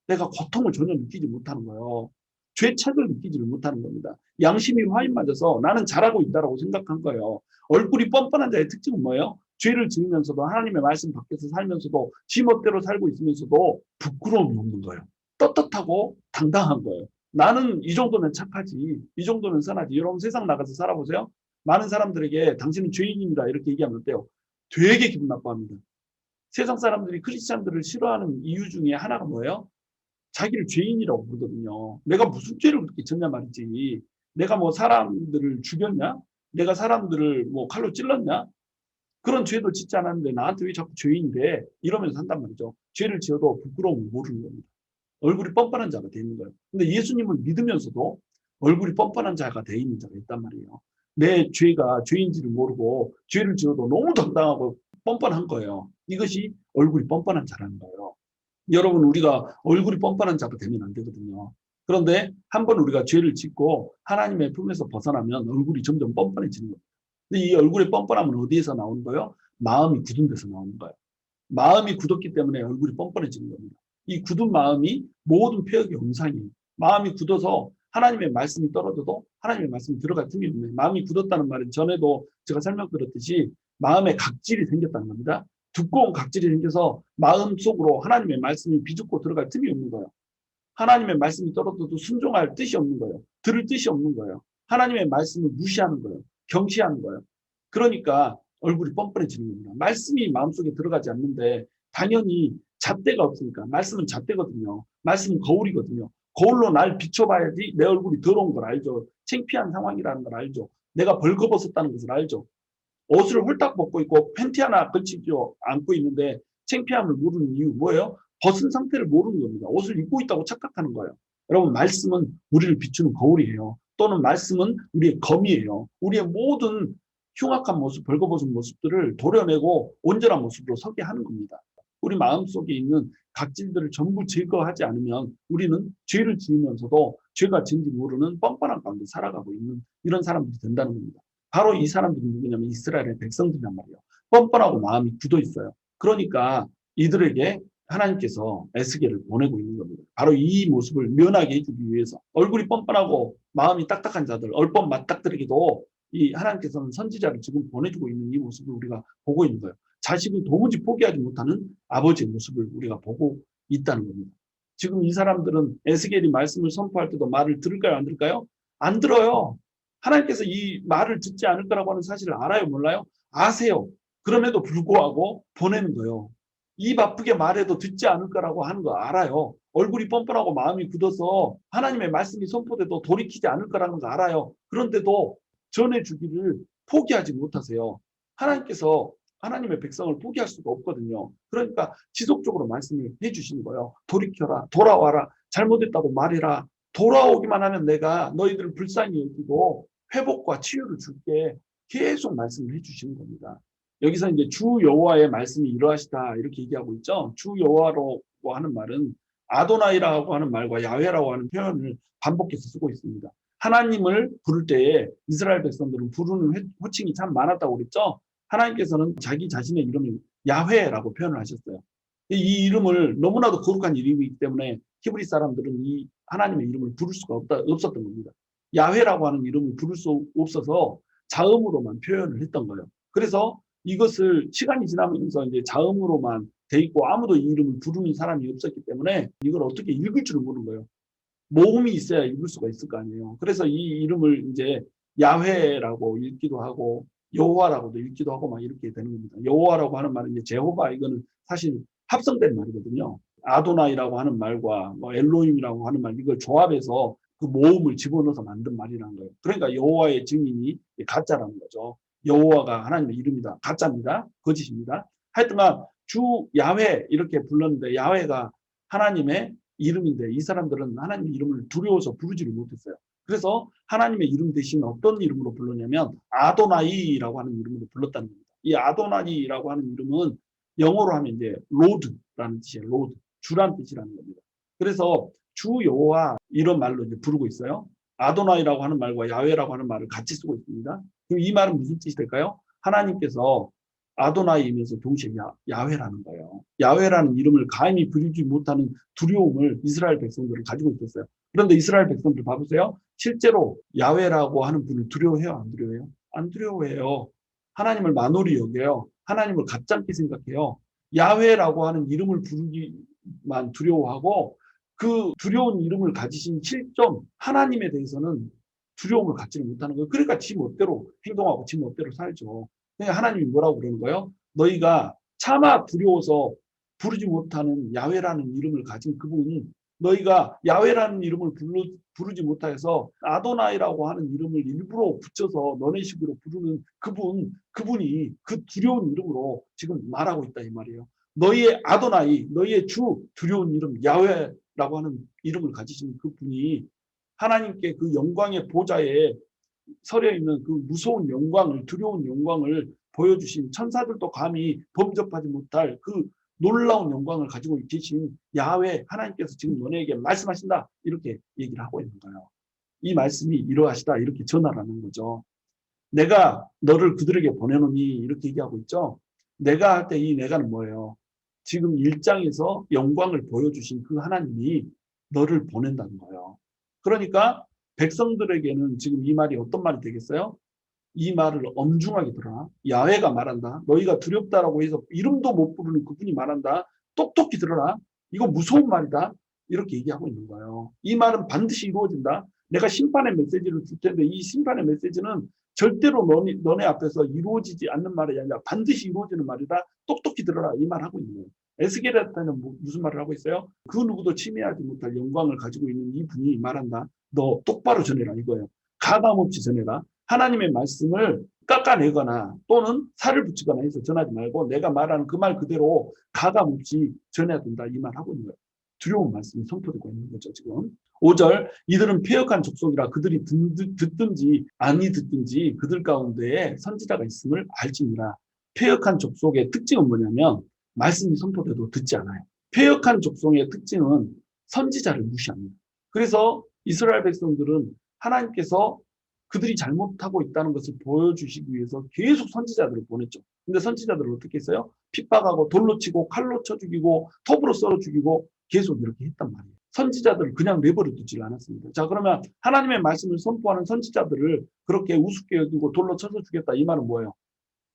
내가 고통을 전혀 느끼지 못하는 거예요. 죄책을 느끼지를 못하는 겁니다. 양심이 화인 맞아서 나는 잘하고 있다라고 생각한 거예요. 얼굴이 뻔뻔한 자의 특징은 뭐예요? 죄를 지으면서도 하나님의 말씀 밖에서 살면서도 지 멋대로 살고 있으면서도 부끄러움이 없는 거예요. 떳떳하고 당당한 거예요. 나는 이 정도면 착하지, 이 정도면 선하지. 여러분 세상 나가서 살아보세요. 많은 사람들에게 당신은 죄인입니다 이렇게 얘기하면 어때요? 되게 기분 나빠합니다. 세상 사람들이 크리스찬들을 싫어하는 이유 중에 하나가 뭐예요? 자기를 죄인이라고 부르거든요. 내가 무슨 죄를 그렇게 졌냐 말이지. 내가 뭐 사람들을 죽였냐? 내가 사람들을 뭐 칼로 찔렀냐? 그런 죄도 짓지 않았는데 나한테 왜 자꾸 죄인이래? 이러면서 한단 말이죠. 죄를 지어도 부끄러움을 모르는 겁니다. 얼굴이 뻔뻔한 자가 돼 있는 거예요. 근데 예수님을 믿으면서도 얼굴이 뻔뻔한 자가 돼 있는 자가 있단 말이에요. 내 죄가 죄인지를 모르고 죄를 지어도 너무 당당하고 뻔뻔한 거예요. 이것이 얼굴이 뻔뻔한 자라는 거예요. 여러분 우리가 얼굴이 뻔뻔한 자가 되면 안 되거든요. 그런데 한번 우리가 죄를 짓고 하나님의 품에서 벗어나면 얼굴이 점점 뻔뻔해지는 거예요. 근데 이 얼굴의 뻔뻔함은 어디에서 나오는 거예요? 마음이 굳은 데서 나오는 거예요. 마음이 굳었기 때문에 얼굴이 뻔뻔해지는 겁니다. 이 굳은 마음이 모든 폐역의 원상이에요. 마음이 굳어서 하나님의 말씀이 떨어져도 하나님의 말씀이 들어갈 틈이 없네요. 마음이 굳었다는 말은 전에도 제가 설명드렸듯이 마음에 각질이 생겼다는 겁니다. 두꺼운 각질이 생겨서 마음 속으로 하나님의 말씀이 비죽고 들어갈 틈이 없는 거예요. 하나님의 말씀이 떨어져도 순종할 뜻이 없는 거예요. 들을 뜻이 없는 거예요. 하나님의 말씀을 무시하는 거예요. 경시하는 거예요. 그러니까 얼굴이 뻔뻔해지는 겁니다. 말씀이 마음속에 들어가지 않는데 당연히 잣대가 없으니까 말씀은 잣대거든요. 말씀은 거울이거든요. 거울로 날 비춰봐야지 내 얼굴이 더러운 걸 알죠. 창피한 상황이라는 걸 알죠. 내가 벌거벗었다는 것을 알죠. 옷을 홀딱 벗고 있고 팬티 하나 걸치지 않고 있는데 창피함을 모르는 이유 뭐예요? 벗은 상태를 모르는 겁니다. 옷을 입고 있다고 착각하는 거예요. 여러분 말씀은 우리를 비추는 거울이에요. 또는 말씀은 우리의 검이에요. 우리의 모든 흉악한 모습, 벌거벗은 모습들을 도려내고 온전한 모습으로 서게 하는 겁니다. 우리 마음속에 있는 각질들을 전부 제거하지 않으면 우리는 죄를 지으면서도 죄가 진지 모르는 뻔뻔한 가운데 살아가고 있는 이런 사람들이 된다는 겁니다. 바로 이 사람들이 누구냐면 이스라엘의 백성들이란 말이에요. 뻔뻔하고 마음이 굳어 있어요. 그러니까 이들에게 하나님께서 에스겔을 보내고 있는 겁니다. 바로 이 모습을 면하게 해주기 위해서 얼굴이 뻔뻔하고 마음이 딱딱한 자들, 얼법 맞닥뜨리기도 이 하나님께서는 선지자를 지금 보내주고 있는 이 모습을 우리가 보고 있는 거예요. 자식을 도무지 포기하지 못하는 아버지의 모습을 우리가 보고 있다는 겁니다. 지금 이 사람들은 에스겔이 말씀을 선포할 때도 말을 들을까요? 안 들을까요? 안 들어요. 하나님께서 이 말을 듣지 않을 거라고 하는 사실을 알아요? 몰라요? 아세요. 그럼에도 불구하고 보내는 거예요. 입 아프게 말해도 듣지 않을 거라고 하는 거 알아요. 얼굴이 뻔뻔하고 마음이 굳어서 하나님의 말씀이 선포돼도 돌이키지 않을 거라는 거 알아요. 그런데도 전해주기를 포기하지 못하세요. 하나님께서 하나님의 백성을 포기할 수가 없거든요. 그러니까 지속적으로 말씀을 해주시는 거예요. 돌이켜라, 돌아와라, 잘못했다고 말해라. 돌아오기만 하면 내가 너희들을 불쌍히 여기고 회복과 치유를 줄게. 계속 말씀을 해주시는 겁니다. 여기서 이제 주 여호와의 말씀이 이러하시다 이렇게 얘기하고 있죠. 주 여호와라고 하는 말은 아도나이라고 하는 말과 야훼라고 하는 표현을 반복해서 쓰고 있습니다. 하나님을 부를 때에 이스라엘 백성들은 부르는 호칭이 참 많았다고 그랬죠. 하나님께서는 자기 자신의 이름을 야훼라고 표현을 하셨어요. 이 이름을 너무나도 거룩한 이름이기 때문에 히브리 사람들은 이 하나님의 이름을 부를 수가 없었던 겁니다. 야훼라고 하는 이름을 부를 수 없어서 자음으로만 표현을 했던 거예요. 그래서 이것을 시간이 지나면서 이제 자음으로만 돼 있고 아무도 이 이름을 부르는 사람이 없었기 때문에 이걸 어떻게 읽을 줄을 모르는 거예요. 모음이 있어야 읽을 수가 있을 거 아니에요. 그래서 이 이름을 이제 야훼라고 읽기도 하고 여호와라고도 읽기도 하고 막 이렇게 되는 겁니다. 여호와라고 하는 말은 이제 제호바, 이거는 사실 합성된 말이거든요. 아도나이라고 하는 말과 뭐 엘로힘이라고 하는 말, 이걸 조합해서 그 모음을 집어넣어서 만든 말이라는 거예요. 그러니까 여호와의 증인이 가짜라는 거죠. 여호와가 하나님의 이름이다. 가짜입니다. 거짓입니다. 하여튼간 주 야훼 이렇게 불렀는데, 야훼가 하나님의 이름인데 이 사람들은 하나님의 이름을 두려워서 부르지를 못했어요. 그래서 하나님의 이름 대신 어떤 이름으로 불렀냐면 아도나이라고 하는 이름으로 불렀다는 겁니다. 이 아도나이라고 하는 이름은 영어로 하면 이제 로드라는 뜻이에요. 로드, 주란 뜻이라는 겁니다. 그래서 주 여호와 이런 말로 이제 부르고 있어요. 아도나이라고 하는 말과 야훼라고 하는 말을 같이 쓰고 있습니다. 그럼 이 말은 무슨 뜻이 될까요? 하나님께서 아도나이이면서 동시에 야훼라는 거예요. 야훼라는 이름을 감히 부르지 못하는 두려움을 이스라엘 백성들은 가지고 있었어요. 그런데 이스라엘 백성들 봐보세요. 실제로 야훼라고 하는 분을 두려워해요? 안 두려워해요? 안 두려워해요. 하나님을 만홀히 여겨요. 하나님을 가짜게 생각해요. 야훼라고 하는 이름을 부르기만 두려워하고, 그 두려운 이름을 가지신 실존 하나님에 대해서는 두려움을 갖지를 못하는 거예요. 그러니까 지 멋대로 행동하고 지 멋대로 살죠. 그러니까 하나님이 뭐라고 그러는 거예요? 너희가 차마 두려워서 부르지 못하는 야훼라는 이름을 가진 그분, 너희가 야훼라는 이름을 부르지 못해서 아도나이라고 하는 이름을 일부러 붙여서 너네식으로 부르는 그분이 그 두려운 이름으로 지금 말하고 있다 이 말이에요. 너희의 아도나이, 너희의 주 두려운 이름 야훼라고 하는 이름을 가지신 그분이 하나님께 그 영광의 보좌에 서려 있는 그 무서운 영광을, 두려운 영광을 보여주신, 천사들도 감히 범접하지 못할 그 놀라운 영광을 가지고 계신 야훼 하나님께서 지금 너네에게 말씀하신다, 이렇게 얘기를 하고 있는 거예요. 이 말씀이 이러하시다, 이렇게 전하라는 거죠. 내가 너를 그들에게 보내노니, 이렇게 얘기하고 있죠. 내가 할 때 이 내가는 뭐예요? 지금 1장에서 영광을 보여주신 그 하나님이 너를 보낸다는 거예요. 그러니까 백성들에게는 지금 이 말이 어떤 말이 되겠어요? 이 말을 엄중하게 들어라. 야훼가 말한다. 너희가 두렵다라고 해서 이름도 못 부르는 그분이 말한다. 똑똑히 들어라. 이거 무서운 말이다. 이렇게 얘기하고 있는 거예요. 이 말은 반드시 이루어진다. 내가 심판의 메시지를 줄 텐데 이 심판의 메시지는 절대로 너네 앞에서 이루어지지 않는 말이 아니라 반드시 이루어지는 말이다. 똑똑히 들어라. 이 말 하고 있는 거예요. 에스겔한테는 무슨 말을 하고 있어요? 그 누구도 침해하지 못할 영광을 가지고 있는 이 분이 말한다. 너 똑바로 전해라 이거예요. 가감 없이 전해라. 하나님의 말씀을 깎아내거나 또는 살을 붙이거나 해서 전하지 말고 내가 말하는 그 말 그대로 가감 없이 전해야 된다. 이 말 하고 있는 거예요. 두려운 말씀이 선포되고 있는 거죠. 지금 5절, 이들은 패역한 족속이라 그들이 듣든지 아니 듣든지 그들 가운데에 선지자가 있음을 알지니라. 패역한 족속의 특징은 뭐냐면 말씀이 선포돼도 듣지 않아요. 패역한 족속의 특징은 선지자를 무시합니다. 그래서 이스라엘 백성들은 하나님께서 그들이 잘못하고 있다는 것을 보여주시기 위해서 계속 선지자들을 보냈죠. 근데 선지자들을 어떻게 했어요? 핍박하고 돌로 치고 칼로 쳐 죽이고 톱으로 썰어 죽이고 계속 이렇게 했단 말이에요. 선지자들을 그냥 내버려 두지 않았습니다. 자, 그러면 하나님의 말씀을 선포하는 선지자들을 그렇게 우습게 여기고 돌로 쳐서 죽였다. 이 말은 뭐예요?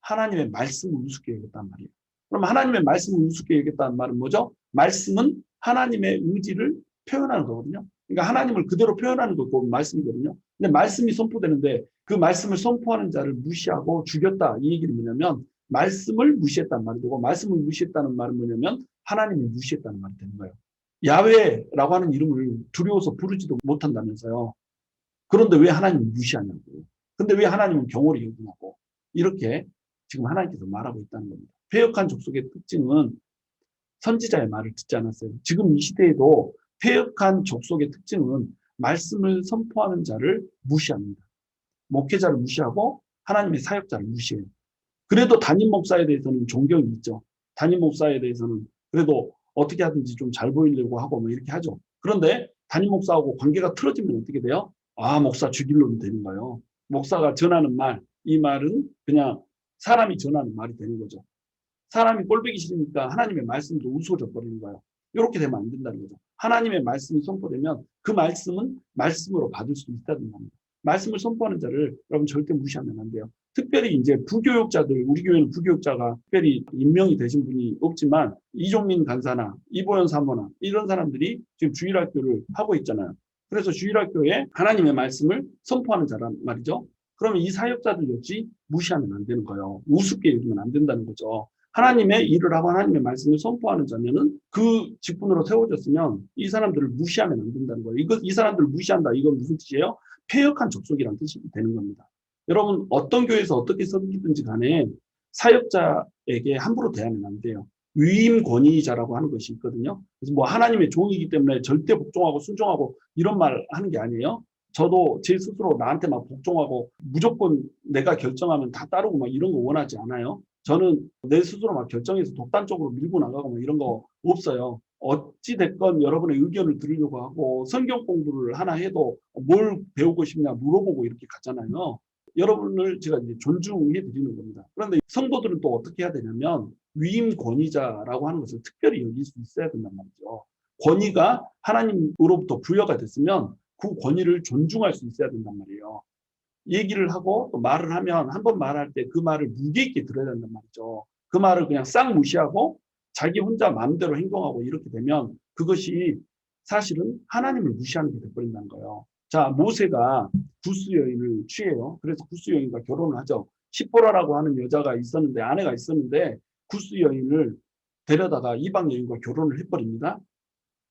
하나님의 말씀을 우습게 여겼단 말이에요. 그럼 하나님의 말씀을 우습게 여겼다는 말은 뭐죠? 말씀은 하나님의 의지를 표현하는 거거든요. 그러니까 하나님을 그대로 표현하는 것도 말씀이거든요. 근데 말씀이 선포되는데 그 말씀을 선포하는 자를 무시하고 죽였다. 이 얘기는 뭐냐면 말씀을 무시했다는 말이 되고, 말씀을 무시했다는 말은 뭐냐면 하나님을 무시했다는 말이 되는 거예요. 야훼라고 하는 이름을 두려워서 부르지도 못한다면서요. 그런데 왜 하나님을 무시하냐고. 근데 왜 하나님은 경홀히 여기냐고. 이렇게 지금 하나님께서 말하고 있다는 겁니다. 패역한 족속의 특징은 선지자의 말을 듣지 않았어요. 지금 이 시대에도 패역한 족속의 특징은 말씀을 선포하는 자를 무시합니다. 목회자를 무시하고 하나님의 사역자를 무시해요. 그래도 담임 목사에 대해서는 존경이 있죠. 담임 목사에 대해서는 그래도 어떻게 하든지 좀 잘 보이려고 하고 뭐 이렇게 하죠. 그런데 담임 목사하고 관계가 틀어지면 어떻게 돼요? 아, 목사 죽이려면 되는 거예요. 목사가 전하는 말, 이 말은 그냥 사람이 전하는 말이 되는 거죠. 사람이 꼴보기 싫으니까 하나님의 말씀도 우스워져 버리는 거예요. 이렇게 되면 안 된다는 거죠. 하나님의 말씀이 선포되면 그 말씀은 말씀으로 받을 수 있다는 겁니다. 말씀을 선포하는 자를 여러분 절대 무시하면 안 돼요. 특별히 이제 부교육자들, 우리 교회는 부교육자가 특별히 임명이 되신 분이 없지만 이종민 간사나 이보연 사모나 이런 사람들이 지금 주일학교를 하고 있잖아요. 그래서 주일학교에 하나님의 말씀을 선포하는 자란 말이죠. 그러면 이 사역자들 역시 무시하면 안 되는 거예요. 우습게 여기면 안 된다는 거죠. 하나님의 일을 하고 하나님의 말씀을 선포하는 자면은 그 직분으로 세워졌으면 이 사람들을 무시하면 안 된다는 거예요. 이 사람들을 무시한다. 이건 무슨 뜻이에요? 패역한 족속이라는 뜻이 되는 겁니다. 여러분, 어떤 교회에서 어떻게 섬기든지 간에 사역자에게 함부로 대하면 안 돼요. 위임 권위자라고 하는 것이 있거든요. 그래서 뭐 하나님의 종이기 때문에 절대 복종하고 순종하고 이런 말 하는 게 아니에요. 저도 제 스스로 나한테 막 복종하고 무조건 내가 결정하면 다 따르고 막 이런 거 원하지 않아요. 저는 내 스스로 막 결정해서 독단적으로 밀고 나가고 막 이런 거 없어요. 어찌 됐건 여러분의 의견을 들으려고 하고 성경 공부를 하나 해도 뭘 배우고 싶냐 물어보고 이렇게 가잖아요. 여러분을 제가 이제 존중해 드리는 겁니다. 그런데 성도들은 또 어떻게 해야 되냐면 위임 권위자라고 하는 것을 특별히 여길 수 있어야 된단 말이죠. 권위가 하나님으로부터 부여가 됐으면 그 권위를 존중할 수 있어야 된단 말이에요. 얘기를 하고 또 말을 하면 한 번 말할 때 그 말을 무게 있게 들어야 된단 말이죠. 그 말을 그냥 싹 무시하고 자기 혼자 마음대로 행동하고 이렇게 되면 그것이 사실은 하나님을 무시하는 게 돼버린다는 거예요. 자, 모세가 구스 여인을 취해요. 그래서 구스 여인과 결혼을 하죠. 시포라라고 하는 여자가 있었는데 아내가 있었는데 구스 여인을 데려다가 이방 여인과 결혼을 해버립니다.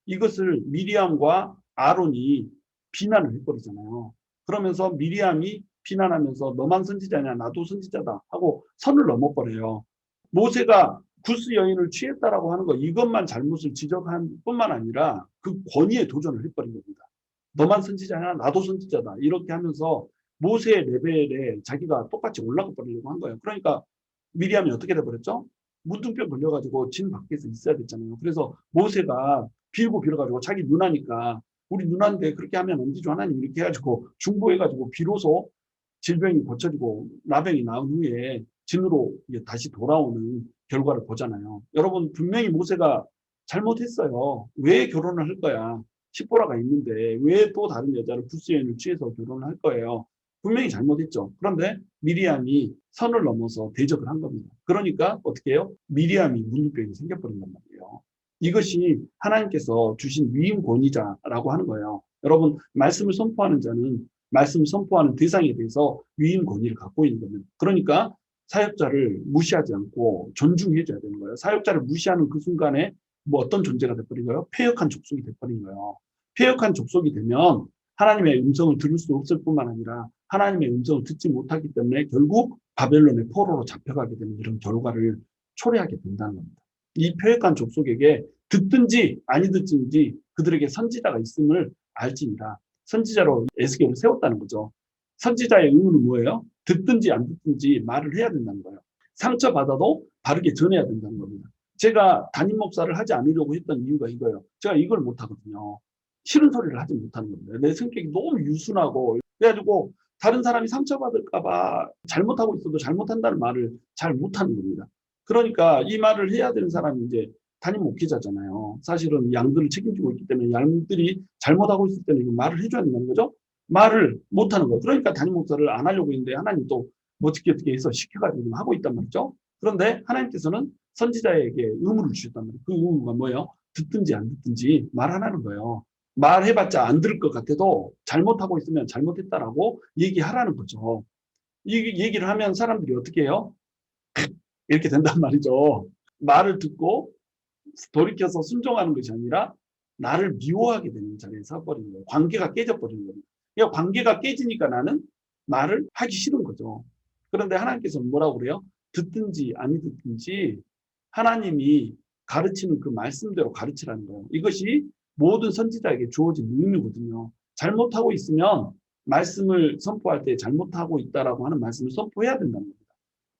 이것을 미리암과 아론이 비난을 해버리잖아요. 그러면서 미리암이 비난하면서 너만 선지자냐 나도 선지자다 하고 선을 넘어버려요. 모세가 구스 여인을 취했다라고 하는 거 이것만 잘못을 지적한 뿐만 아니라 그 권위에 도전을 해버린 겁니다. 너만 선지자냐 나도 선지자다 이렇게 하면서 모세의 레벨에 자기가 똑같이 올라가 버리려고 한 거예요. 그러니까 미리암이 어떻게 돼버렸죠? 문둥병 걸려가지고 진 밖에서 있어야 됐잖아요. 그래서 모세가 빌고 빌어가지고 자기 누나니까 우리 누나인데 그렇게 하면 안 되죠. 하나님 이렇게 해가지고 중보해가지고 비로소 질병이 고쳐지고 나병이 나은 후에 진으로 다시 돌아오는 결과를 보잖아요. 여러분 분명히 모세가 잘못했어요. 왜 결혼을 할 거야? 십보라가 있는데 왜 또 다른 여자를 구스 여인을 취해서 결혼을 할 거예요? 분명히 잘못했죠. 그런데 미리암이 선을 넘어서 대적을 한 겁니다. 그러니까 어떻게 해요? 미리암이 문둥병이 생겨버린단 말이에요. 이것이 하나님께서 주신 위임 권위자라고 하는 거예요. 여러분 말씀을 선포하는 자는 말씀을 선포하는 대상에 대해서 위임 권위를 갖고 있는 겁니다. 그러니까 사역자를 무시하지 않고 존중해줘야 되는 거예요. 사역자를 무시하는 그 순간에 뭐 어떤 존재가 돼버린 거예요? 패역한 족속이 돼버린 거예요. 패역한 족속이 되면 하나님의 음성을 들을 수 없을 뿐만 아니라 하나님의 음성을 듣지 못하기 때문에 결국 바벨론의 포로로 잡혀가게 되는 이런 결과를 초래하게 된다는 겁니다. 이 패역한 족속에게 듣든지 아니 듣든지 그들에게 선지자가 있음을 알지니라. 선지자로 에스겔을 세웠다는 거죠. 선지자의 의무는 뭐예요? 듣든지 안 듣든지 말을 해야 된다는 거예요. 상처받아도 바르게 전해야 된다는 겁니다. 제가 담임 목사를 하지 않으려고 했던 이유가 이거예요. 제가 이걸 못하거든요. 싫은 소리를 하지 못하는 겁니다. 내 성격이 너무 유순하고 그래가지고 다른 사람이 상처받을까 봐 잘못하고 있어도 잘못한다는 말을 잘 못하는 겁니다. 그러니까 이 말을 해야 되는 사람이 이제 담임 목회자잖아요. 사실은 양들을 책임지고 있기 때문에 양들이 잘못하고 있을 때는 말을 해줘야 된다는 거죠. 말을 못하는 거예요. 그러니까 담임 목사를 안 하려고 했는데 하나님 또 어떻게 해서 시켜가지고 하고 있단 말이죠. 그런데 하나님께서는 선지자에게 의무를 주셨단 말이에요. 그 의무가 뭐예요? 듣든지 안 듣든지 말하라는 거예요. 말해봤자 안 들을 것 같아도 잘못하고 있으면 잘못했다라고 얘기하라는 거죠. 이 얘기를 하면 사람들이 어떻게 해요? 이렇게 된단 말이죠. 말을 듣고 돌이켜서 순종하는 것이 아니라 나를 미워하게 되는 자리에 서버리는 거예요. 관계가 깨져버리는 거예요. 그러니까 관계가 깨지니까 나는 말을 하기 싫은 거죠. 그런데 하나님께서는 뭐라고 그래요? 듣든지 아니 듣든지 하나님이 가르치는 그 말씀대로 가르치라는 거예요. 이것이 모든 선지자에게 주어진 의미거든요. 잘못하고 있으면 말씀을 선포할 때 잘못하고 있다라고 하는 말씀을 선포해야 된다는 겁니다.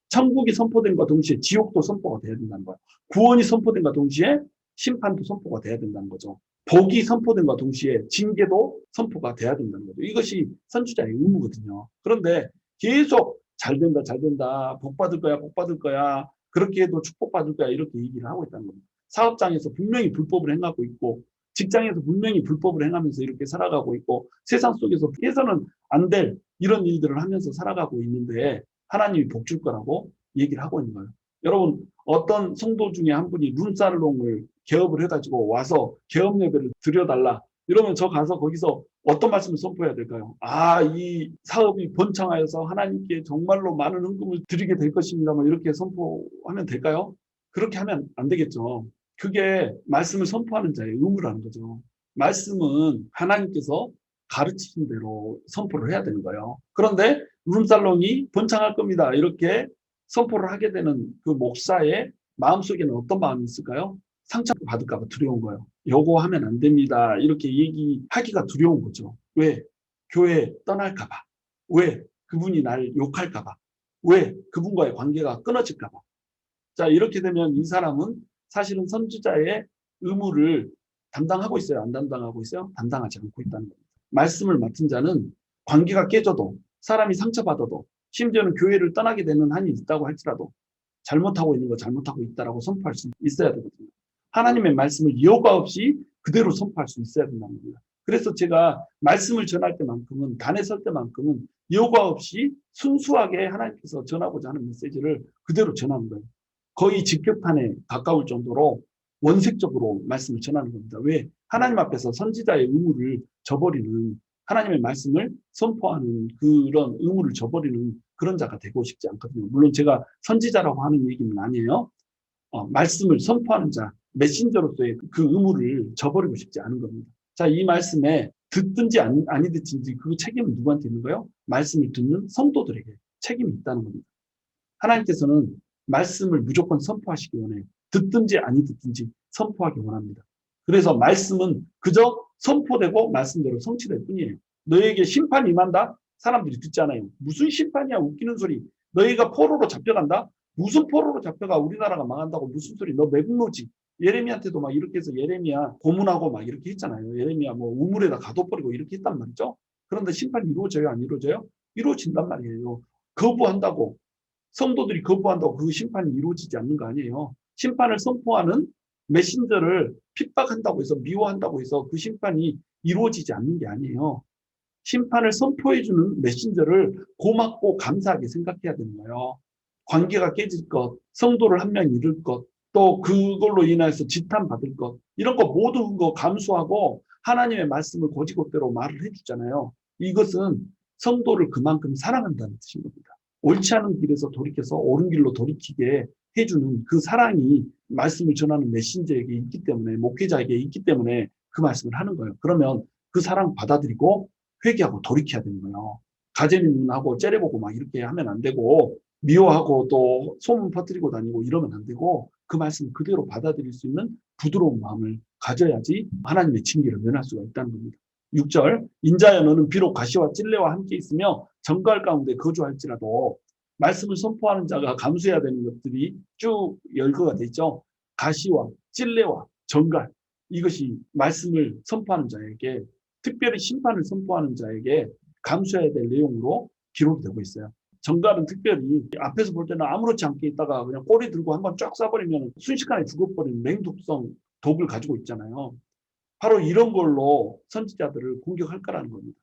천국이 선포된과 동시에 지옥도 선포가 돼야 된다는 거예요. 구원이 선포된과 동시에 심판도 선포가 돼야 된다는 거죠. 복이 선포된과 동시에 징계도 선포가 돼야 된다는 거죠. 이것이 선지자의 의무거든요. 그런데 계속 잘 된다, 잘 된다, 복 받을 거야, 복 받을 거야, 그렇게 해도 축복받을 거야 이렇게 얘기를 하고 있다는 겁니다. 사업장에서 분명히 불법을 행하고 있고 직장에서 분명히 불법을 행하면서 이렇게 살아가고 있고 세상 속에서 해서는 안 될 이런 일들을 하면서 살아가고 있는데 하나님이 복 줄 거라고 얘기를 하고 있는 거예요. 여러분 어떤 성도 중에 한 분이 룸사롱을 개업을 해가지고 와서 개업 예배를 드려달라 이러면 저 가서 거기서 어떤 말씀을 선포해야 될까요? 아, 이 사업이 번창하여서 하나님께 정말로 많은 헌금을 드리게 될 것입니다. 뭐 이렇게 선포하면 될까요? 그렇게 하면 안 되겠죠. 그게 말씀을 선포하는 자의 의무라는 거죠. 말씀은 하나님께서 가르치신 대로 선포를 해야 되는 거예요. 그런데 룸살롱이 번창할 겁니다. 이렇게 선포를 하게 되는 그 목사의 마음속에는 어떤 마음이 있을까요? 상처받을까 봐 두려운 거예요. 요거 하면 안 됩니다. 이렇게 얘기하기가 두려운 거죠. 왜? 교회 떠날까 봐. 왜? 그분이 날 욕할까 봐. 왜? 그분과의 관계가 끊어질까 봐. 자, 이렇게 되면 이 사람은 사실은 선지자의 의무를 담당하고 있어요? 안 담당하고 있어요? 담당하지 않고 있다는 겁니다. 말씀을 맡은 자는 관계가 깨져도, 사람이 상처받아도, 심지어는 교회를 떠나게 되는 한이 있다고 할지라도 잘못하고 있는 거 잘못하고 있다라고 선포할 수 있어야 되거든요. 하나님의 말씀을 여과 없이 그대로 선포할 수 있어야 된다는 겁니다. 그래서 제가 말씀을 전할 때만큼은, 단에 설 때만큼은 여과 없이 순수하게 하나님께서 전하고자 하는 메시지를 그대로 전하는 거예요. 거의 직격탄에 가까울 정도로 원색적으로 말씀을 전하는 겁니다. 왜? 하나님 앞에서 선지자의 의무를 저버리는, 하나님의 말씀을 선포하는 그런 의무를 저버리는 그런 자가 되고 싶지 않거든요. 물론 제가 선지자라고 하는 얘기는 아니에요. 말씀을 선포하는 자, 메신저로서의 그 의무를 저버리고 싶지 않은 겁니다. 자, 이 말씀에 듣든지 아니 듣든지 그 책임은 누구한테 있는 거예요? 말씀을 듣는 성도들에게 책임이 있다는 겁니다. 하나님께서는 말씀을 무조건 선포하시기 원해요. 듣든지 아니 듣든지 선포하기 원합니다. 그래서 말씀은 그저 선포되고 말씀대로 성취될 뿐이에요. 너에게 심판이 임한다? 사람들이 듣잖아요. 무슨 심판이야? 웃기는 소리. 너희가 포로로 잡혀간다? 무슨 포로로 잡혀가? 우리나라가 망한다고 무슨 소리? 너 매국노지. 예레미야한테도 막 이렇게 해서 예레미야 고문하고 막 이렇게 했잖아요. 예레미야 뭐 우물에다 가둬버리고 이렇게 했단 말이죠. 그런데 심판이 이루어져요? 안 이루어져요? 이루어진단 말이에요. 거부한다고. 성도들이 거부한다고 그 심판이 이루어지지 않는 거 아니에요. 심판을 선포하는 메신저를 핍박한다고 해서, 미워한다고 해서 그 심판이 이루어지지 않는 게 아니에요. 심판을 선포해주는 메신저를 고맙고 감사하게 생각해야 되는 거예요. 관계가 깨질 것, 성도를 한 명 잃을 것, 또 그걸로 인해서 지탄받을 것, 이런 거 모든 거 감수하고 하나님의 말씀을 곧이곧대로 말을 해주잖아요. 이것은 성도를 그만큼 사랑한다는 뜻인 겁니다. 옳지 않은 길에서 돌이켜서 옳은 길로 돌이키게 해주는 그 사랑이 말씀을 전하는 메신저에게 있기 때문에, 목회자에게 있기 때문에 그 말씀을 하는 거예요. 그러면 그 사랑 받아들이고 회개하고 돌이켜야 되는 거예요. 가재미문하고 째려보고 막 이렇게 하면 안 되고, 미워하고 또 소문 퍼뜨리고 다니고 이러면 안 되고, 그 말씀을 그대로 받아들일 수 있는 부드러운 마음을 가져야지 하나님의 징계를 면할 수가 있다는 겁니다. 6절, 인자여 너는 비록 가시와 찔레와 함께 있으며 정갈 가운데 거주할지라도, 말씀을 선포하는 자가 감수해야 되는 것들이 쭉 열거가 돼 있죠. 가시와 찔레와 정갈, 이것이 말씀을 선포하는 자에게, 특별히 심판을 선포하는 자에게 감수해야 될 내용으로 기록이 되고 있어요. 정갈은 특별히 앞에서 볼 때는 아무렇지 않게 있다가 그냥 꼬리 들고 한번 쫙 쏴버리면 순식간에 죽어버리는 맹독성 독을 가지고 있잖아요. 바로 이런 걸로 선지자들을 공격할 거라는 겁니다.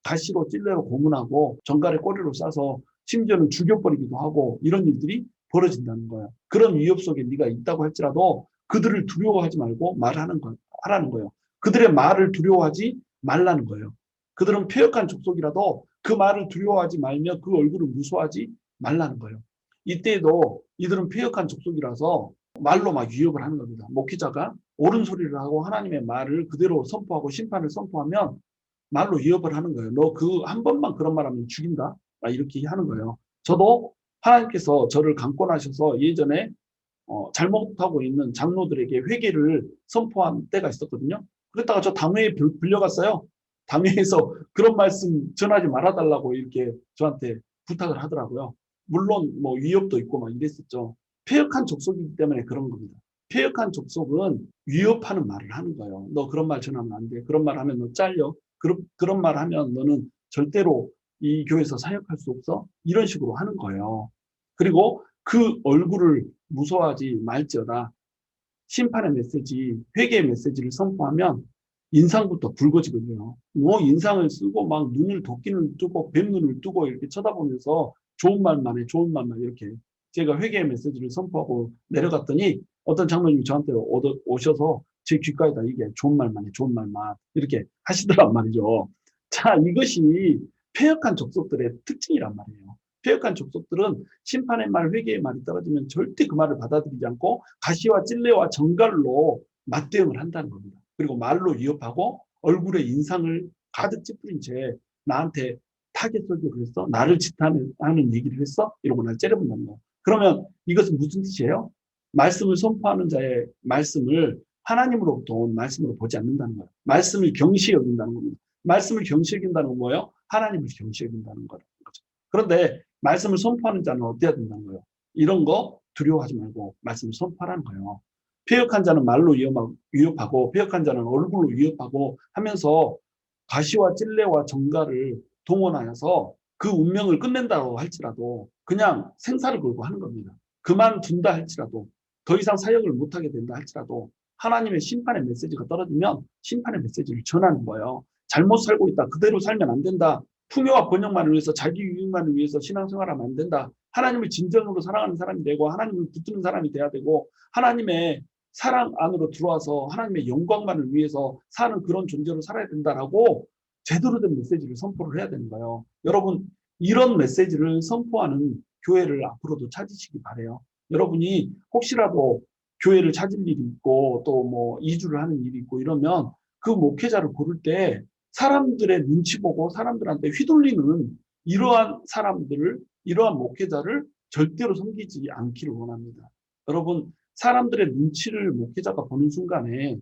가시로 찔레로 고문하고 정갈에 꼬리로 싸서 심지어는 죽여버리기도 하고, 이런 일들이 벌어진다는 거예요. 그런 위협 속에 네가 있다고 할지라도 그들을 두려워하지 말고 하라는 거예요. 그들의 말을 두려워하지 말라는 거예요. 그들은 패역한 족속이라도 그 말을 두려워하지 말며 그 얼굴을 무서워하지 말라는 거예요. 이때에도 이들은 패역한 족속이라서 말로 막 위협을 하는 겁니다. 목회자가 옳은 소리를 하고 하나님의 말을 그대로 선포하고 심판을 선포하면 말로 위협을 하는 거예요. 너 그 한 번만 그런 말 하면 죽인다. 이렇게 하는 거예요. 저도 하나님께서 저를 강권하셔서 예전에 잘못하고 있는 장로들에게 회개를 선포한 때가 있었거든요. 그랬다가 저 당회에 불려갔어요. 당회에서 그런 말씀 전하지 말아달라고 이렇게 저한테 부탁을 하더라고요. 물론 뭐 위협도 있고 막 이랬었죠. 패역한 족속이기 때문에 그런 겁니다. 패역한 족속은 위협하는 말을 하는 거예요. 너 그런 말 전하면 안 돼. 그런 말 하면 너 잘려. 그런 말 하면 너는 절대로 이 교회에서 사역할 수 없어. 이런 식으로 하는 거예요. 그리고 그 얼굴을 무서워하지 말지어다. 심판의 메시지, 회개의 메시지를 선포하면 인상부터 붉어지거든요. 뭐 인상을 쓰고 막 눈을 도끼를 뜨고 뱀눈을 뜨고 이렇게 쳐다보면서 좋은 말만 해, 좋은 말만 이렇게. 제가 회개의 메시지를 선포하고 내려갔더니 어떤 장로님이 저한테 오셔서 제 귓가에다 이게 좋은 말만 해, 좋은 말만 이렇게 하시더란 말이죠. 자, 이것이 패역한 족속들의 특징이란 말이에요. 패역한 족속들은 심판의 말, 회개의 말이 떨어지면 절대 그 말을 받아들이지 않고 가시와 찔레와 정갈로 맞대응을 한다는 겁니다. 그리고 말로 위협하고 얼굴에 인상을 가득 찌푸린 채 나한테 타겟 설교를 했어? 나를 짓하는 얘기를 했어? 이러고 날 째려본다는 거예요. 그러면 이것은 무슨 뜻이에요? 말씀을 선포하는 자의 말씀을 하나님으로부터 온 말씀으로 보지 않는다는 거예요. 말씀을 경시 여긴다는 겁니다. 말씀을 경시 여긴다는 건 뭐예요? 하나님을 경시 여긴다는 거죠. 그런데 말씀을 선포하는 자는 어때야 된다는 거예요? 이런 거 두려워하지 말고 말씀을 선포하라는 거예요. 패역한 자는 말로 위협하고 패역한 자는 얼굴로 위협하고 하면서 가시와 찔레와 정갈을 동원하여서 그 운명을 끝낸다고 할지라도 그냥 생사를 걸고 하는 겁니다. 그만둔다 할지라도 더 이상 사역을 못하게 된다 할지라도 하나님의 심판의 메시지가 떨어지면 심판의 메시지를 전하는 거예요. 잘못 살고 있다. 그대로 살면 안 된다. 풍요와 번영만을 위해서 자기 유익만을 위해서 신앙생활하면 안 된다. 하나님을 진정으로 사랑하는 사람이 되고 하나님을 붙드는 사람이 돼야 되고 하나님의 사랑 안으로 들어와서 하나님의 영광만을 위해서 사는 그런 존재로 살아야 된다라고 제대로 된 메시지를 선포를 해야 되는 거예요. 여러분 이런 메시지를 선포하는 교회를 앞으로도 찾으시기 바래요. 여러분이 혹시라도 교회를 찾을 일이 있고 또 뭐 이주를 하는 일이 있고 이러면 그 목회자를 고를 때 사람들의 눈치 보고 사람들한테 휘둘리는 이러한 사람들을 이러한 목회자를 절대로 섬기지 않기를 원합니다. 여러분 사람들의 눈치를 목회자가 보는 순간에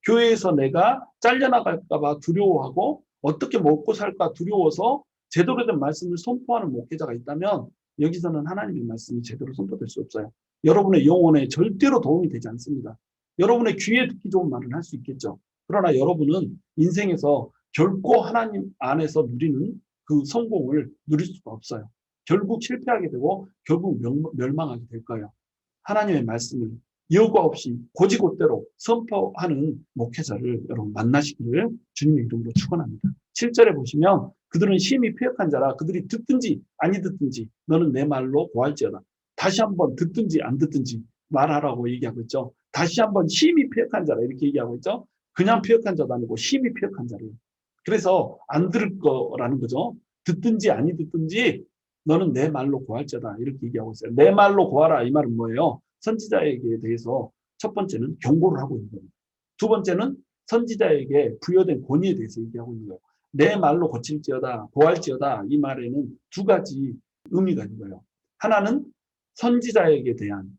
교회에서 내가 잘려나갈까 봐 두려워하고 어떻게 먹고 살까 두려워서 제대로 된 말씀을 선포하는 목회자가 있다면 여기서는 하나님의 말씀이 제대로 선포될 수 없어요. 여러분의 영혼에 절대로 도움이 되지 않습니다. 여러분의 귀에 듣기 좋은 말은 할 수 있겠죠. 그러나 여러분은 인생에서 결코 하나님 안에서 누리는 그 성공을 누릴 수가 없어요. 결국 실패하게 되고 결국 멸망하게 될 거예요. 하나님의 말씀을 여과 없이 고지곳대로 선포하는 목회자를 여러분 만나시기를 주님의 이름으로 축원합니다. 7절에 보시면 그들은 심히 패역한 자라 그들이 듣든지 아니 듣든지 너는 내 말로 고할지어다. 다시 한번 듣든지 안 듣든지 말하라고 얘기하고 있죠. 다시 한번 심히 패역한 자라 이렇게 얘기하고 있죠. 그냥 패역한 자도 아니고 심히 패역한 자래요. 그래서 안 들을 거라는 거죠. 듣든지 아니 듣든지 너는 내 말로 고할지어다 이렇게 얘기하고 있어요. 내 말로 고하라 이 말은 뭐예요? 선지자에게 대해서 첫 번째는 경고를 하고 있는 겁니다. 두 번째는 선지자에게 부여된 권위에 대해서 얘기하고 있는 거예요. 내 말로 고칠지어다, 고할지어다 이 말에는 두 가지 의미가 있는 거예요. 하나는 선지자에게 대한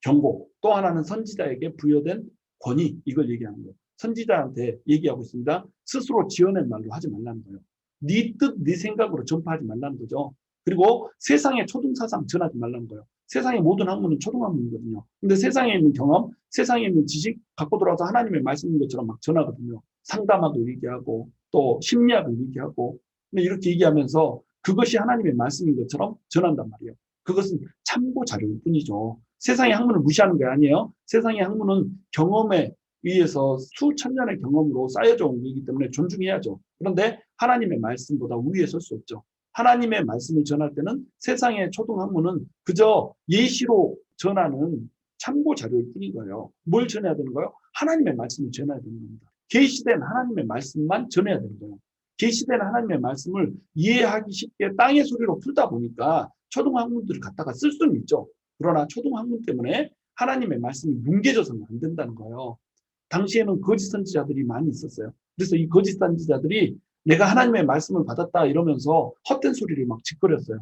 경고, 또 하나는 선지자에게 부여된 권위 이걸 얘기하는 거예요. 선지자한테 얘기하고 있습니다. 스스로 지어낸 말로 하지 말라는 거예요. 네 뜻, 네 생각으로 전파하지 말라는 거죠. 그리고 세상의 초등사상 전하지 말라는 거예요. 세상의 모든 학문은 초등학문이거든요. 근데 세상에 있는 경험, 세상에 있는 지식 갖고 들어와서 하나님의 말씀인 것처럼 막 전하거든요. 상담하고 얘기하고 또 심리학을 얘기하고 이렇게 얘기하면서 그것이 하나님의 말씀인 것처럼 전한단 말이에요. 그것은 참고 자료일 뿐이죠. 세상의 학문을 무시하는 게 아니에요. 세상의 학문은 경험에 의해서 수천 년의 경험으로 쌓여져 온 거기 때문에 존중해야죠. 그런데 하나님의 말씀보다 위에 설 수 없죠. 하나님의 말씀을 전할 때는 세상의 초등학문은 그저 예시로 전하는 참고 자료일 뿐인 거예요. 뭘 전해야 되는 거예요? 하나님의 말씀을 전해야 되는 겁니다. 계시된 하나님의 말씀만 전해야 되는 거예요. 계시된 하나님의 말씀을 이해하기 쉽게 땅의 소리로 풀다 보니까 초등학문들을 갖다가 쓸 수는 있죠. 그러나 초등학문 때문에 하나님의 말씀이 뭉개져서는 안 된다는 거예요. 당시에는 거짓 선지자들이 많이 있었어요. 그래서 이 거짓 선지자들이 내가 하나님의 말씀을 받았다 이러면서 헛된 소리를 막 짓거렸어요.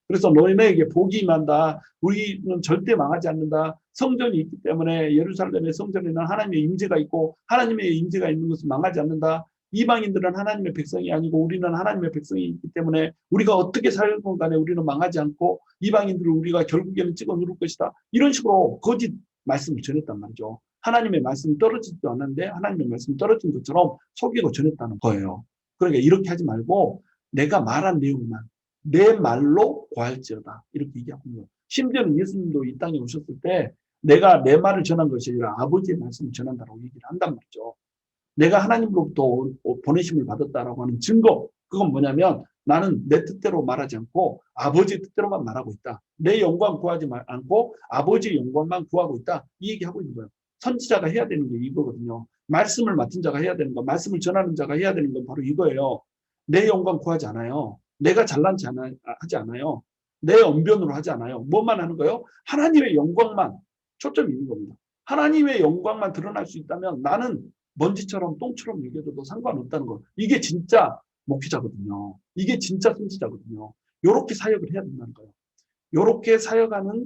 그래서 너희에게 복이 임한다. 우리는 절대 망하지 않는다. 성전이 있기 때문에 예루살렘의 성전에는 하나님의 임재가 있고 하나님의 임재가 있는 것은 망하지 않는다. 이방인들은 하나님의 백성이 아니고 우리는 하나님의 백성이 있기 때문에 우리가 어떻게 살건 간에 우리는 망하지 않고 이방인들을 우리가 결국에는 찍어 누를 것이다. 이런 식으로 거짓 말씀을 전했단 말이죠. 하나님의 말씀이 떨어지지도 않는데 하나님의 말씀이 떨어진 것처럼 속이고 전했다는 거예요. 그러니까 이렇게 하지 말고 내가 말한 내용만 내 말로 고할지어다 이렇게 얘기하고 있는 거예요. 심지어는 예수님도 이 땅에 오셨을 때 내가 내 말을 전한 것이 아니라 아버지의 말씀을 전한다고 얘기를 한단 말이죠. 내가 하나님으로부터 보내심을 받았다라고 하는 증거 그건 뭐냐면 나는 내 뜻대로 말하지 않고 아버지의 뜻대로만 말하고 있다. 내 영광 구하지 않고 아버지의 영광만 구하고 있다. 이 얘기하고 있는 거예요. 선지자가 해야 되는 게 이거거든요. 말씀을 맡은 자가 해야 되는 거, 말씀을 전하는 자가 해야 되는 건 바로 이거예요. 내 영광 구하지 않아요. 내가 잘난지 하지 않아요. 내 언변으로 하지 않아요. 뭐만 하는 거예요? 하나님의 영광만 초점이 있는 겁니다. 하나님의 영광만 드러날 수 있다면 나는 먼지처럼 똥처럼 여겨도 상관없다는 거. 이게 진짜 목회자거든요. 이게 진짜 선지자거든요. 요렇게 사역을 해야 된다는 거예요. 요렇게 사역하는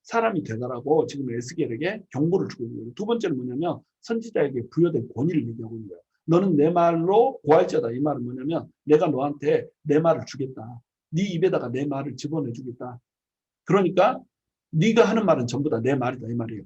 사람이 되더라고 지금 에스겔에게 경고를 주고 있는 거예요. 두 번째는 뭐냐면 선지자에게 부여된 권위를 얘기하고 있는 거예요. 너는 내 말로 고할지어다. 이 말은 뭐냐면 내가 너한테 내 말을 주겠다. 네 입에다가 내 말을 집어내주겠다. 그러니까 네가 하는 말은 전부 다 내 말이다 이 말이에요.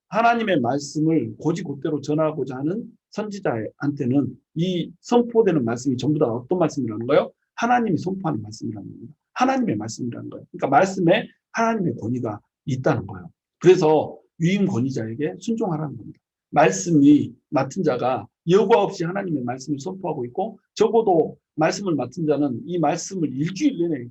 하나님의 말씀을 곧이곧대로 전하고자 하는 선지자한테는 이 선포되는 말씀이 전부 다 어떤 말씀이라는 거예요? 하나님이 선포하는 말씀이라는 겁니다. 하나님의 말씀이라는 거예요. 그러니까 말씀에 하나님의 권위가 있다는 거예요. 그래서 위임 권위자에게 순종하라는 겁니다. 말씀이 맡은 자가 여과 없이 하나님의 말씀을 선포하고 있고 적어도 말씀을 맡은 자는 이 말씀을 일주일 내내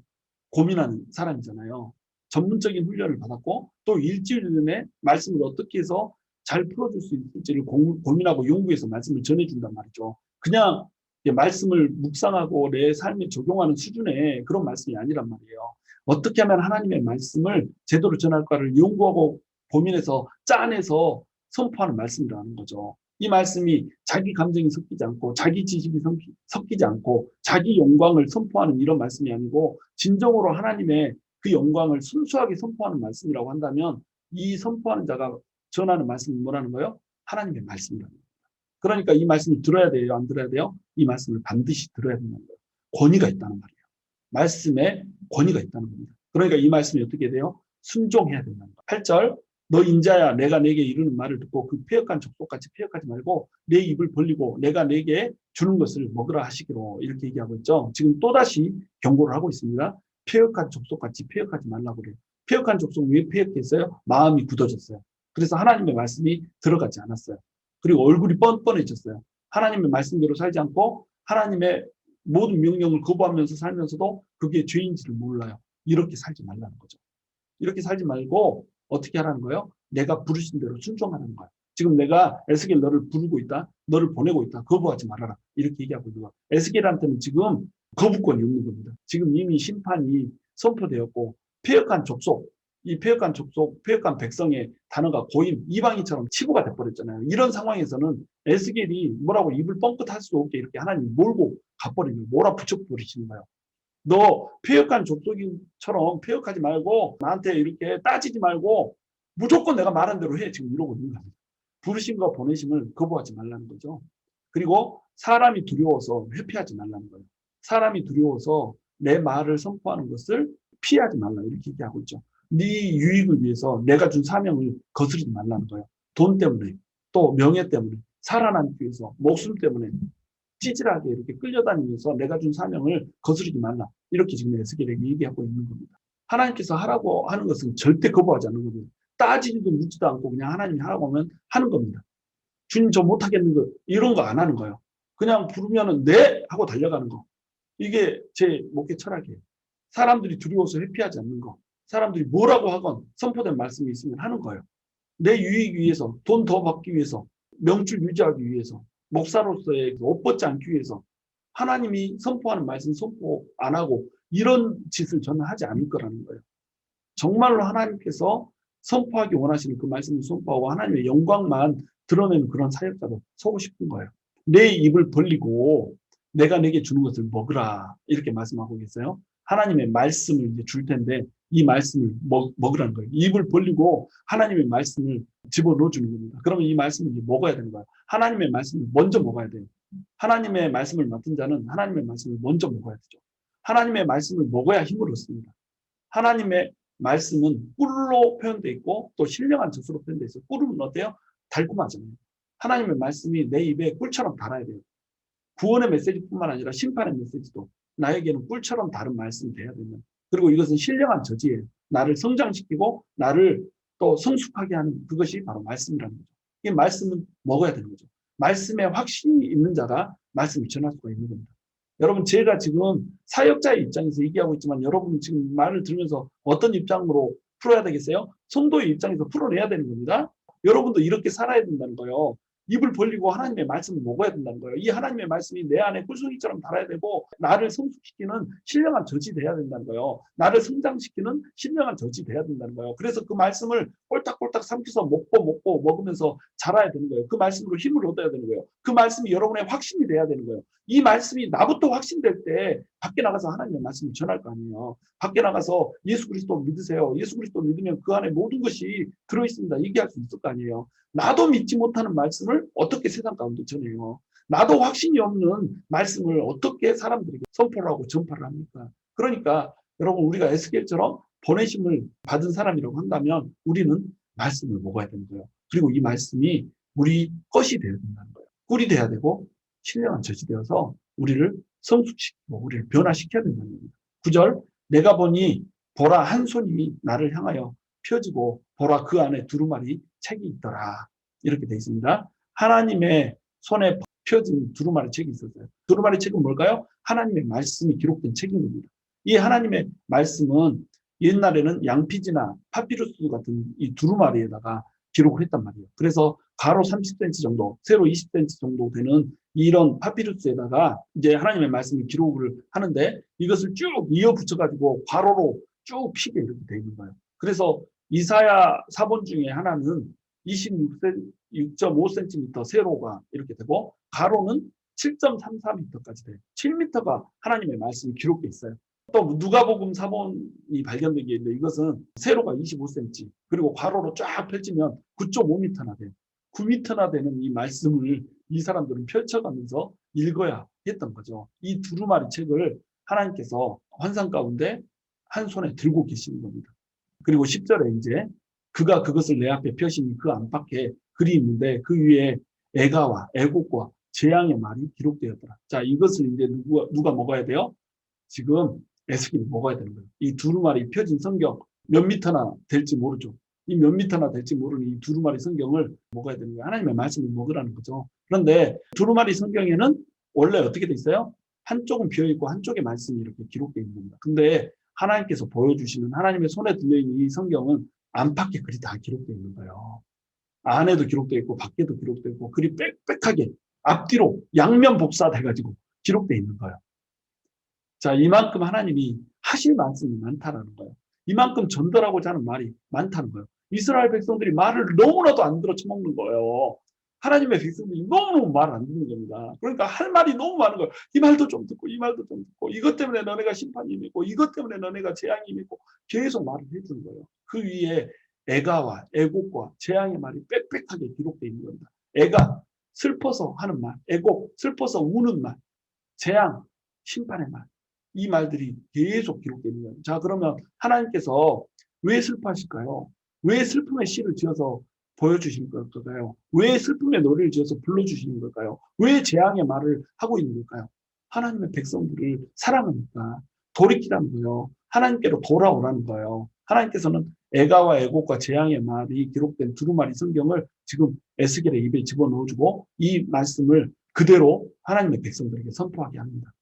고민하는 사람이잖아요. 전문적인 훈련을 받았고 또 일주일 내내 말씀을 어떻게 해서 잘 풀어줄 수 있을지를 고민하고 연구해서 말씀을 전해준단 말이죠. 그냥 말씀을 묵상하고 내 삶에 적용하는 수준의 그런 말씀이 아니란 말이에요. 어떻게 하면 하나님의 말씀을 제대로 전할까를 연구하고 고민해서 짜내서 선포하는 말씀이라는 거죠. 이 말씀이 자기 감정이 섞이지 않고 자기 지식이 섞이지 않고 자기 영광을 선포하는 이런 말씀이 아니고 진정으로 하나님의 그 영광을 순수하게 선포하는 말씀이라고 한다면 이 선포하는 자가 전하는 말씀은 뭐라는 거예요? 하나님의 말씀이라는 거예요. 그러니까 이 말씀을 들어야 돼요? 안 들어야 돼요? 이 말씀을 반드시 들어야 된다는 거예요. 권위가 있다는 말이에요. 말씀에 권위가 있다는 겁니다. 그러니까 이 말씀이 어떻게 돼요? 순종해야 된다는 거예요. 8절 너 인자야 내가 내게 이르는 말을 듣고 그 패역한 족속같이 패역하지 말고 내 입을 벌리고 내가 내게 주는 것을 먹으라 하시기로 이렇게 얘기하고 있죠. 지금 또다시 경고를 하고 있습니다. 패역한 족속같이 패역하지 말라고 그래요. 패역한 족속 왜 패역했어요? 마음이 굳어졌어요. 그래서 하나님의 말씀이 들어가지 않았어요. 그리고 얼굴이 뻔뻔해졌어요. 하나님의 말씀대로 살지 않고 하나님의 모든 명령을 거부하면서 살면서도 그게 죄인지를 몰라요. 이렇게 살지 말라는 거죠. 이렇게 살지 말고 어떻게 하라는 거예요? 내가 부르신 대로 순종하는 거예요. 지금 내가 에스겔 너를 부르고 있다. 너를 보내고 있다. 거부하지 말아라. 이렇게 얘기하고 있는 거예요. 에스겔한테는 지금 거부권이 없는 겁니다. 지금 이미 심판이 선포되었고 패역한 족속, 이 패역한 족속, 패역한 백성의 단어가 고임, 이방인처럼 치부가 돼버렸잖아요. 이런 상황에서는 에스겔이 뭐라고 입을 뻥끗할 수 없게 이렇게 하나님 몰고 가버리는 몰아붙여버리시는 거예요. 너 패역한 족속처럼 패역하지 말고 나한테 이렇게 따지지 말고 무조건 내가 말한 대로 해. 지금 이러고 있는 겁니다. 부르심과 보내심을 거부하지 말라는 거죠. 그리고 사람이 두려워서 회피하지 말라는 거예요. 사람이 두려워서 내 말을 선포하는 것을 피하지 말라 이렇게 얘기하고 있죠. 네 유익을 위해서 내가 준 사명을 거스르지 말라는 거예요. 돈 때문에 또 명예 때문에 살아남기 위해서 목숨 때문에 찌질하게 이렇게 끌려다니면서 내가 준 사명을 거스르지 말라. 이렇게 지금 에스겔에게 얘기하고 있는 겁니다. 하나님께서 하라고 하는 것은 절대 거부하지 않는 겁니다. 따지지도 묻지도 않고 그냥 하나님이 하라고 하면 하는 겁니다. 주님 저 못하겠는 거 이런 거 안 하는 거예요. 그냥 부르면은 네 하고 달려가는 거. 이게 제 목회 철학이에요. 사람들이 두려워서 회피하지 않는 거. 사람들이 뭐라고 하건 선포된 말씀이 있으면 하는 거예요. 내 유익 위해서 돈 더 받기 위해서 명줄 유지하기 위해서 목사로서의 옷 벗지 않기 위해서 하나님이 선포하는 말씀 선포 안 하고 이런 짓을 저는 하지 않을 거라는 거예요. 정말로 하나님께서 선포하기 원하시는 그 말씀을 선포하고 하나님의 영광만 드러내는 그런 사역자로 서고 싶은 거예요. 내 입을 벌리고 내가 내게 주는 것을 먹으라 이렇게 말씀하고 계세요. 하나님의 말씀을 이제 줄 텐데 이 말씀을 먹으라는 거예요. 입을 벌리고 하나님의 말씀을 집어넣어 주는 겁니다. 그러면 이 말씀을 이제 먹어야 되는 거예요. 하나님의 말씀을 먼저 먹어야 돼요. 하나님의 말씀을 맡은 자는 하나님의 말씀을 먼저 먹어야 되죠. 하나님의 말씀을 먹어야 힘을 얻습니다. 하나님의 말씀은 꿀로 표현되어 있고 또 신령한 젖으로 표현되어 있어요. 꿀은 어때요? 달콤하잖아요. 하나님의 말씀이 내 입에 꿀처럼 달아야 돼요. 구원의 메시지뿐만 아니라 심판의 메시지도 나에게는 꿀처럼 다른 말씀이 돼야 되는. 그리고 이것은 신령한 저지예요. 나를 성장시키고 나를 또 성숙하게 하는 그것이 바로 말씀이라는 거죠. 이 말씀은 먹어야 되는 거죠. 말씀에 확신이 있는 자가 말씀을 전할 수가 있는 겁니다. 여러분 제가 지금 사역자의 입장에서 얘기하고 있지만 여러분은 지금 말을 들으면서 어떤 입장으로 풀어야 되겠어요? 성도의 입장에서 풀어내야 되는 겁니다. 여러분도 이렇게 살아야 된다는 거예요. 입을 벌리고 하나님의 말씀을 먹어야 된다는 거예요. 이 하나님의 말씀이 내 안에 꿀송이처럼 달아야 되고 나를 성숙시키는 신령한 젖이 돼야 된다는 거예요. 나를 성장시키는 신령한 젖이 돼야 된다는 거예요. 그래서 그 말씀을 꼴딱꼴딱 삼켜서 먹고 먹으면서 자라야 되는 거예요. 그 말씀으로 힘을 얻어야 되는 거예요. 그 말씀이 여러분의 확신이 돼야 되는 거예요. 이 말씀이 나부터 확신될 때 밖에 나가서 하나님의 말씀을 전할 거 아니에요. 밖에 나가서 예수 그리스도 믿으세요. 예수 그리스도 믿으면 그 안에 모든 것이 들어있습니다. 얘기할 수 있을 거 아니에요. 나도 믿지 못하는 말씀을 어떻게 세상 가운데 전해요. 나도 확신이 없는 말씀을 어떻게 사람들에게 선포를 하고 전파를 합니까? 그러니까 여러분 우리가 에스겔처럼 보내심을 받은 사람이라고 한다면 우리는 말씀을 먹어야 되는 거예요. 그리고 이 말씀이 우리 것이 되어야 된다는 거예요. 꿀이 돼야 되고 신령한 젖이 되어서 우리를 성숙시키고 우리를 변화시켜야 된다는 겁니다. 9절 내가 보니 보라 한 손이 나를 향하여 펴지고 보라 그 안에 두루마리 책이 있더라. 이렇게 되어 있습니다. 하나님의 손에 펴진 두루마리 책이 있었어요. 두루마리 책은 뭘까요? 하나님의 말씀이 기록된 책인 겁니다. 이 하나님의 말씀은 옛날에는 양피지나 파피루스 같은 이 두루마리에다가 기록을 했단 말이에요. 그래서 가로 30cm 정도, 세로 20cm 정도 되는 이런 파피루스에다가 이제 하나님의 말씀을 기록을 하는데 이것을 쭉 이어 붙여가지고 괄호로 쭉 피게 이렇게 되어 있는 거예요. 그래서 이사야 사본 중에 하나는 26.5cm 세로가 이렇게 되고 가로는 7.34m까지 돼요. 7m가 하나님의 말씀이 기록되어 있어요. 또 누가복음 사본이 발견된 게 있는데 이것은 세로가 25cm 그리고 괄호로 쫙 펼치면 9.5m나 돼요. 9m나 되는 이 말씀을 이 사람들은 펼쳐가면서 읽어야 했던 거죠. 이 두루마리 책을 하나님께서 환상 가운데 한 손에 들고 계시는 겁니다. 그리고 10절에 이제 그가 그것을 내 앞에 펴시니 그 안팎에 글이 있는데 그 위에 애가와 애곡과 재앙의 말이 기록되었더라. 자, 이것을 이제 누가 먹어야 돼요? 지금 에스겔이 먹어야 되는 거예요. 이 두루마리 펴진 성경 몇 미터나 될지 모르죠. 이 몇 미터나 될지 모르는 이 두루마리 성경을 먹어야 되는 거예요. 하나님의 말씀을 먹으라는 거죠. 그런데 두루마리 성경에는 원래 어떻게 돼 있어요? 한쪽은 비어있고 한쪽에 말씀이 이렇게 기록되어 있는 겁니다. 근데 하나님께서 보여주시는 하나님의 손에 들려있는 이 성경은 안팎에 글이 다 기록되어 있는 거예요. 안에도 기록되어 있고 밖에도 기록되어 있고 글이 빽빽하게 앞뒤로 양면 복사돼가지고 기록되어 있는 거예요. 자, 이만큼 하나님이 하실 말씀이 많다라는 거예요. 이만큼 전달하고자 하는 말이 많다는 거예요. 이스라엘 백성들이 말을 너무나도 안 들어 처먹는 거예요. 하나님의 백성들이 너무너무 말을 안 듣는 겁니다. 그러니까 할 말이 너무 많은 거예요. 이 말도 좀 듣고 이 말도 좀 듣고 이것 때문에 너네가 심판이 임했고 이것 때문에 너네가 재앙이 임했고 계속 말을 해주는 거예요. 그 위에 애가와 애곡과 재앙의 말이 빽빽하게 기록되어 있는 겁니다. 애가 슬퍼서 하는 말, 애곡 슬퍼서 우는 말, 재앙 심판의 말. 이 말들이 계속 기록되는 거예요. 자, 그러면 하나님께서 왜 슬퍼하실까요? 왜 슬픔의 시를 지어서 보여주시는 걸까요? 왜 슬픔의 노래를 지어서 불러주시는 걸까요? 왜 재앙의 말을 하고 있는 걸까요? 하나님의 백성들을 사랑하니까 돌이키라는 거예요. 하나님께로 돌아오라는 거예요. 하나님께서는 애가와 애곡과 재앙의 말이 기록된 두루마리 성경을 지금 에스겔의 입에 집어넣어주고 이 말씀을 그대로 하나님의 백성들에게 선포하게 합니다.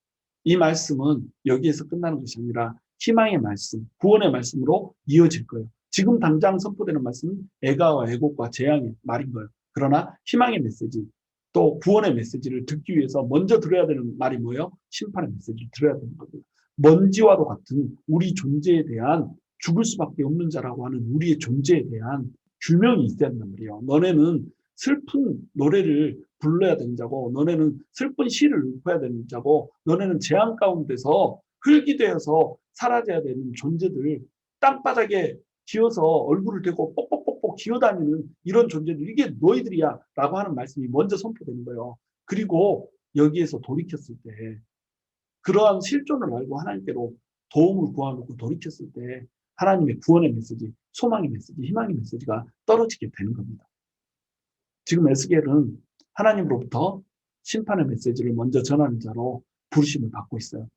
이 말씀은 여기에서 끝나는 것이 아니라 희망의 말씀, 구원의 말씀으로 이어질 거예요. 지금 당장 선포되는 말씀은 애가와 애곡과 재앙의 말인 거예요. 그러나 희망의 메시지, 또 구원의 메시지를 듣기 위해서 먼저 들어야 되는 말이 뭐예요? 심판의 메시지를 들어야 되는 겁니다. 먼지와도 같은 우리 존재에 대한 죽을 수밖에 없는 자라고 하는 우리의 존재에 대한 규명이 있어야 된단 말이에요. 너네는 슬픈 노래를 불러야 되는 자고 너네는 슬픈 시를 읊어야 되는 자고 너네는 재앙 가운데서 흙이 되어서 사라져야 되는 존재들 땅바닥에 기어서 얼굴을 대고 뽁뽁뽁뽁 기어다니는 이런 존재들 이게 너희들이야 라고 하는 말씀이 먼저 선포되는 거예요. 그리고 여기에서 돌이켰을 때 그러한 실존을 알고 하나님께로 도움을 구하고 돌이켰을 때 하나님의 구원의 메시지, 소망의 메시지, 희망의 메시지가 떨어지게 되는 겁니다. 지금 에스겔은 하나님으로부터 심판의 메시지를 먼저 전하는 자로 부르심을 받고 있어요.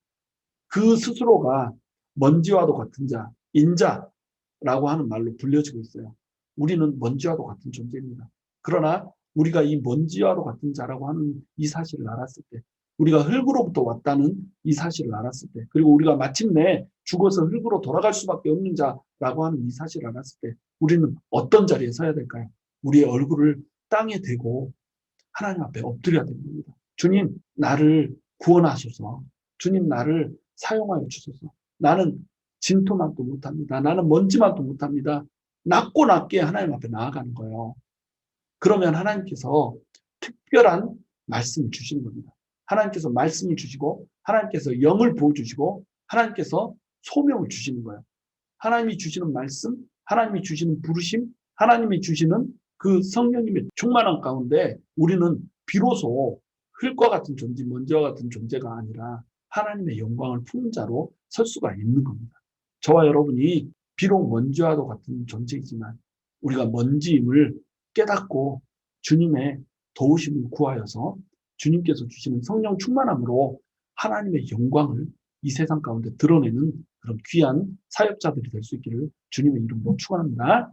그 스스로가 먼지와도 같은 자, 인자라고 하는 말로 불려지고 있어요. 우리는 먼지와도 같은 존재입니다. 그러나 우리가 이 먼지와도 같은 자라고 하는 이 사실을 알았을 때, 우리가 흙으로부터 왔다는 이 사실을 알았을 때, 그리고 우리가 마침내 죽어서 흙으로 돌아갈 수밖에 없는 자라고 하는 이 사실을 알았을 때, 우리는 어떤 자리에 서야 될까요? 우리의 얼굴을 땅에 대고 하나님 앞에 엎드려야 되는 겁니다. 주님, 나를 구원하소서. 주님, 나를 사용하여 주소서. 나는 진토만도 못합니다. 나는 먼지만도 못합니다. 낮고 낮게 하나님 앞에 나아가는 거예요. 그러면 하나님께서 특별한 말씀을 주시는 겁니다. 하나님께서 말씀을 주시고 하나님께서 영을 부어주시고 하나님께서 소명을 주시는 거예요. 하나님이 주시는 말씀, 하나님이 주시는 부르심, 하나님이 주시는 그 성령님의 충만한 가운데 우리는 비로소 흙과 같은 존재, 먼지와 같은 존재가 아니라 하나님의 영광을 품은 자로 설 수가 있는 겁니다. 저와 여러분이 비록 먼지와도 같은 존재이지만 우리가 먼지임을 깨닫고 주님의 도우심을 구하여서 주님께서 주시는 성령 충만함으로 하나님의 영광을 이 세상 가운데 드러내는 그런 귀한 사역자들이 될 수 있기를 주님의 이름으로 축원합니다.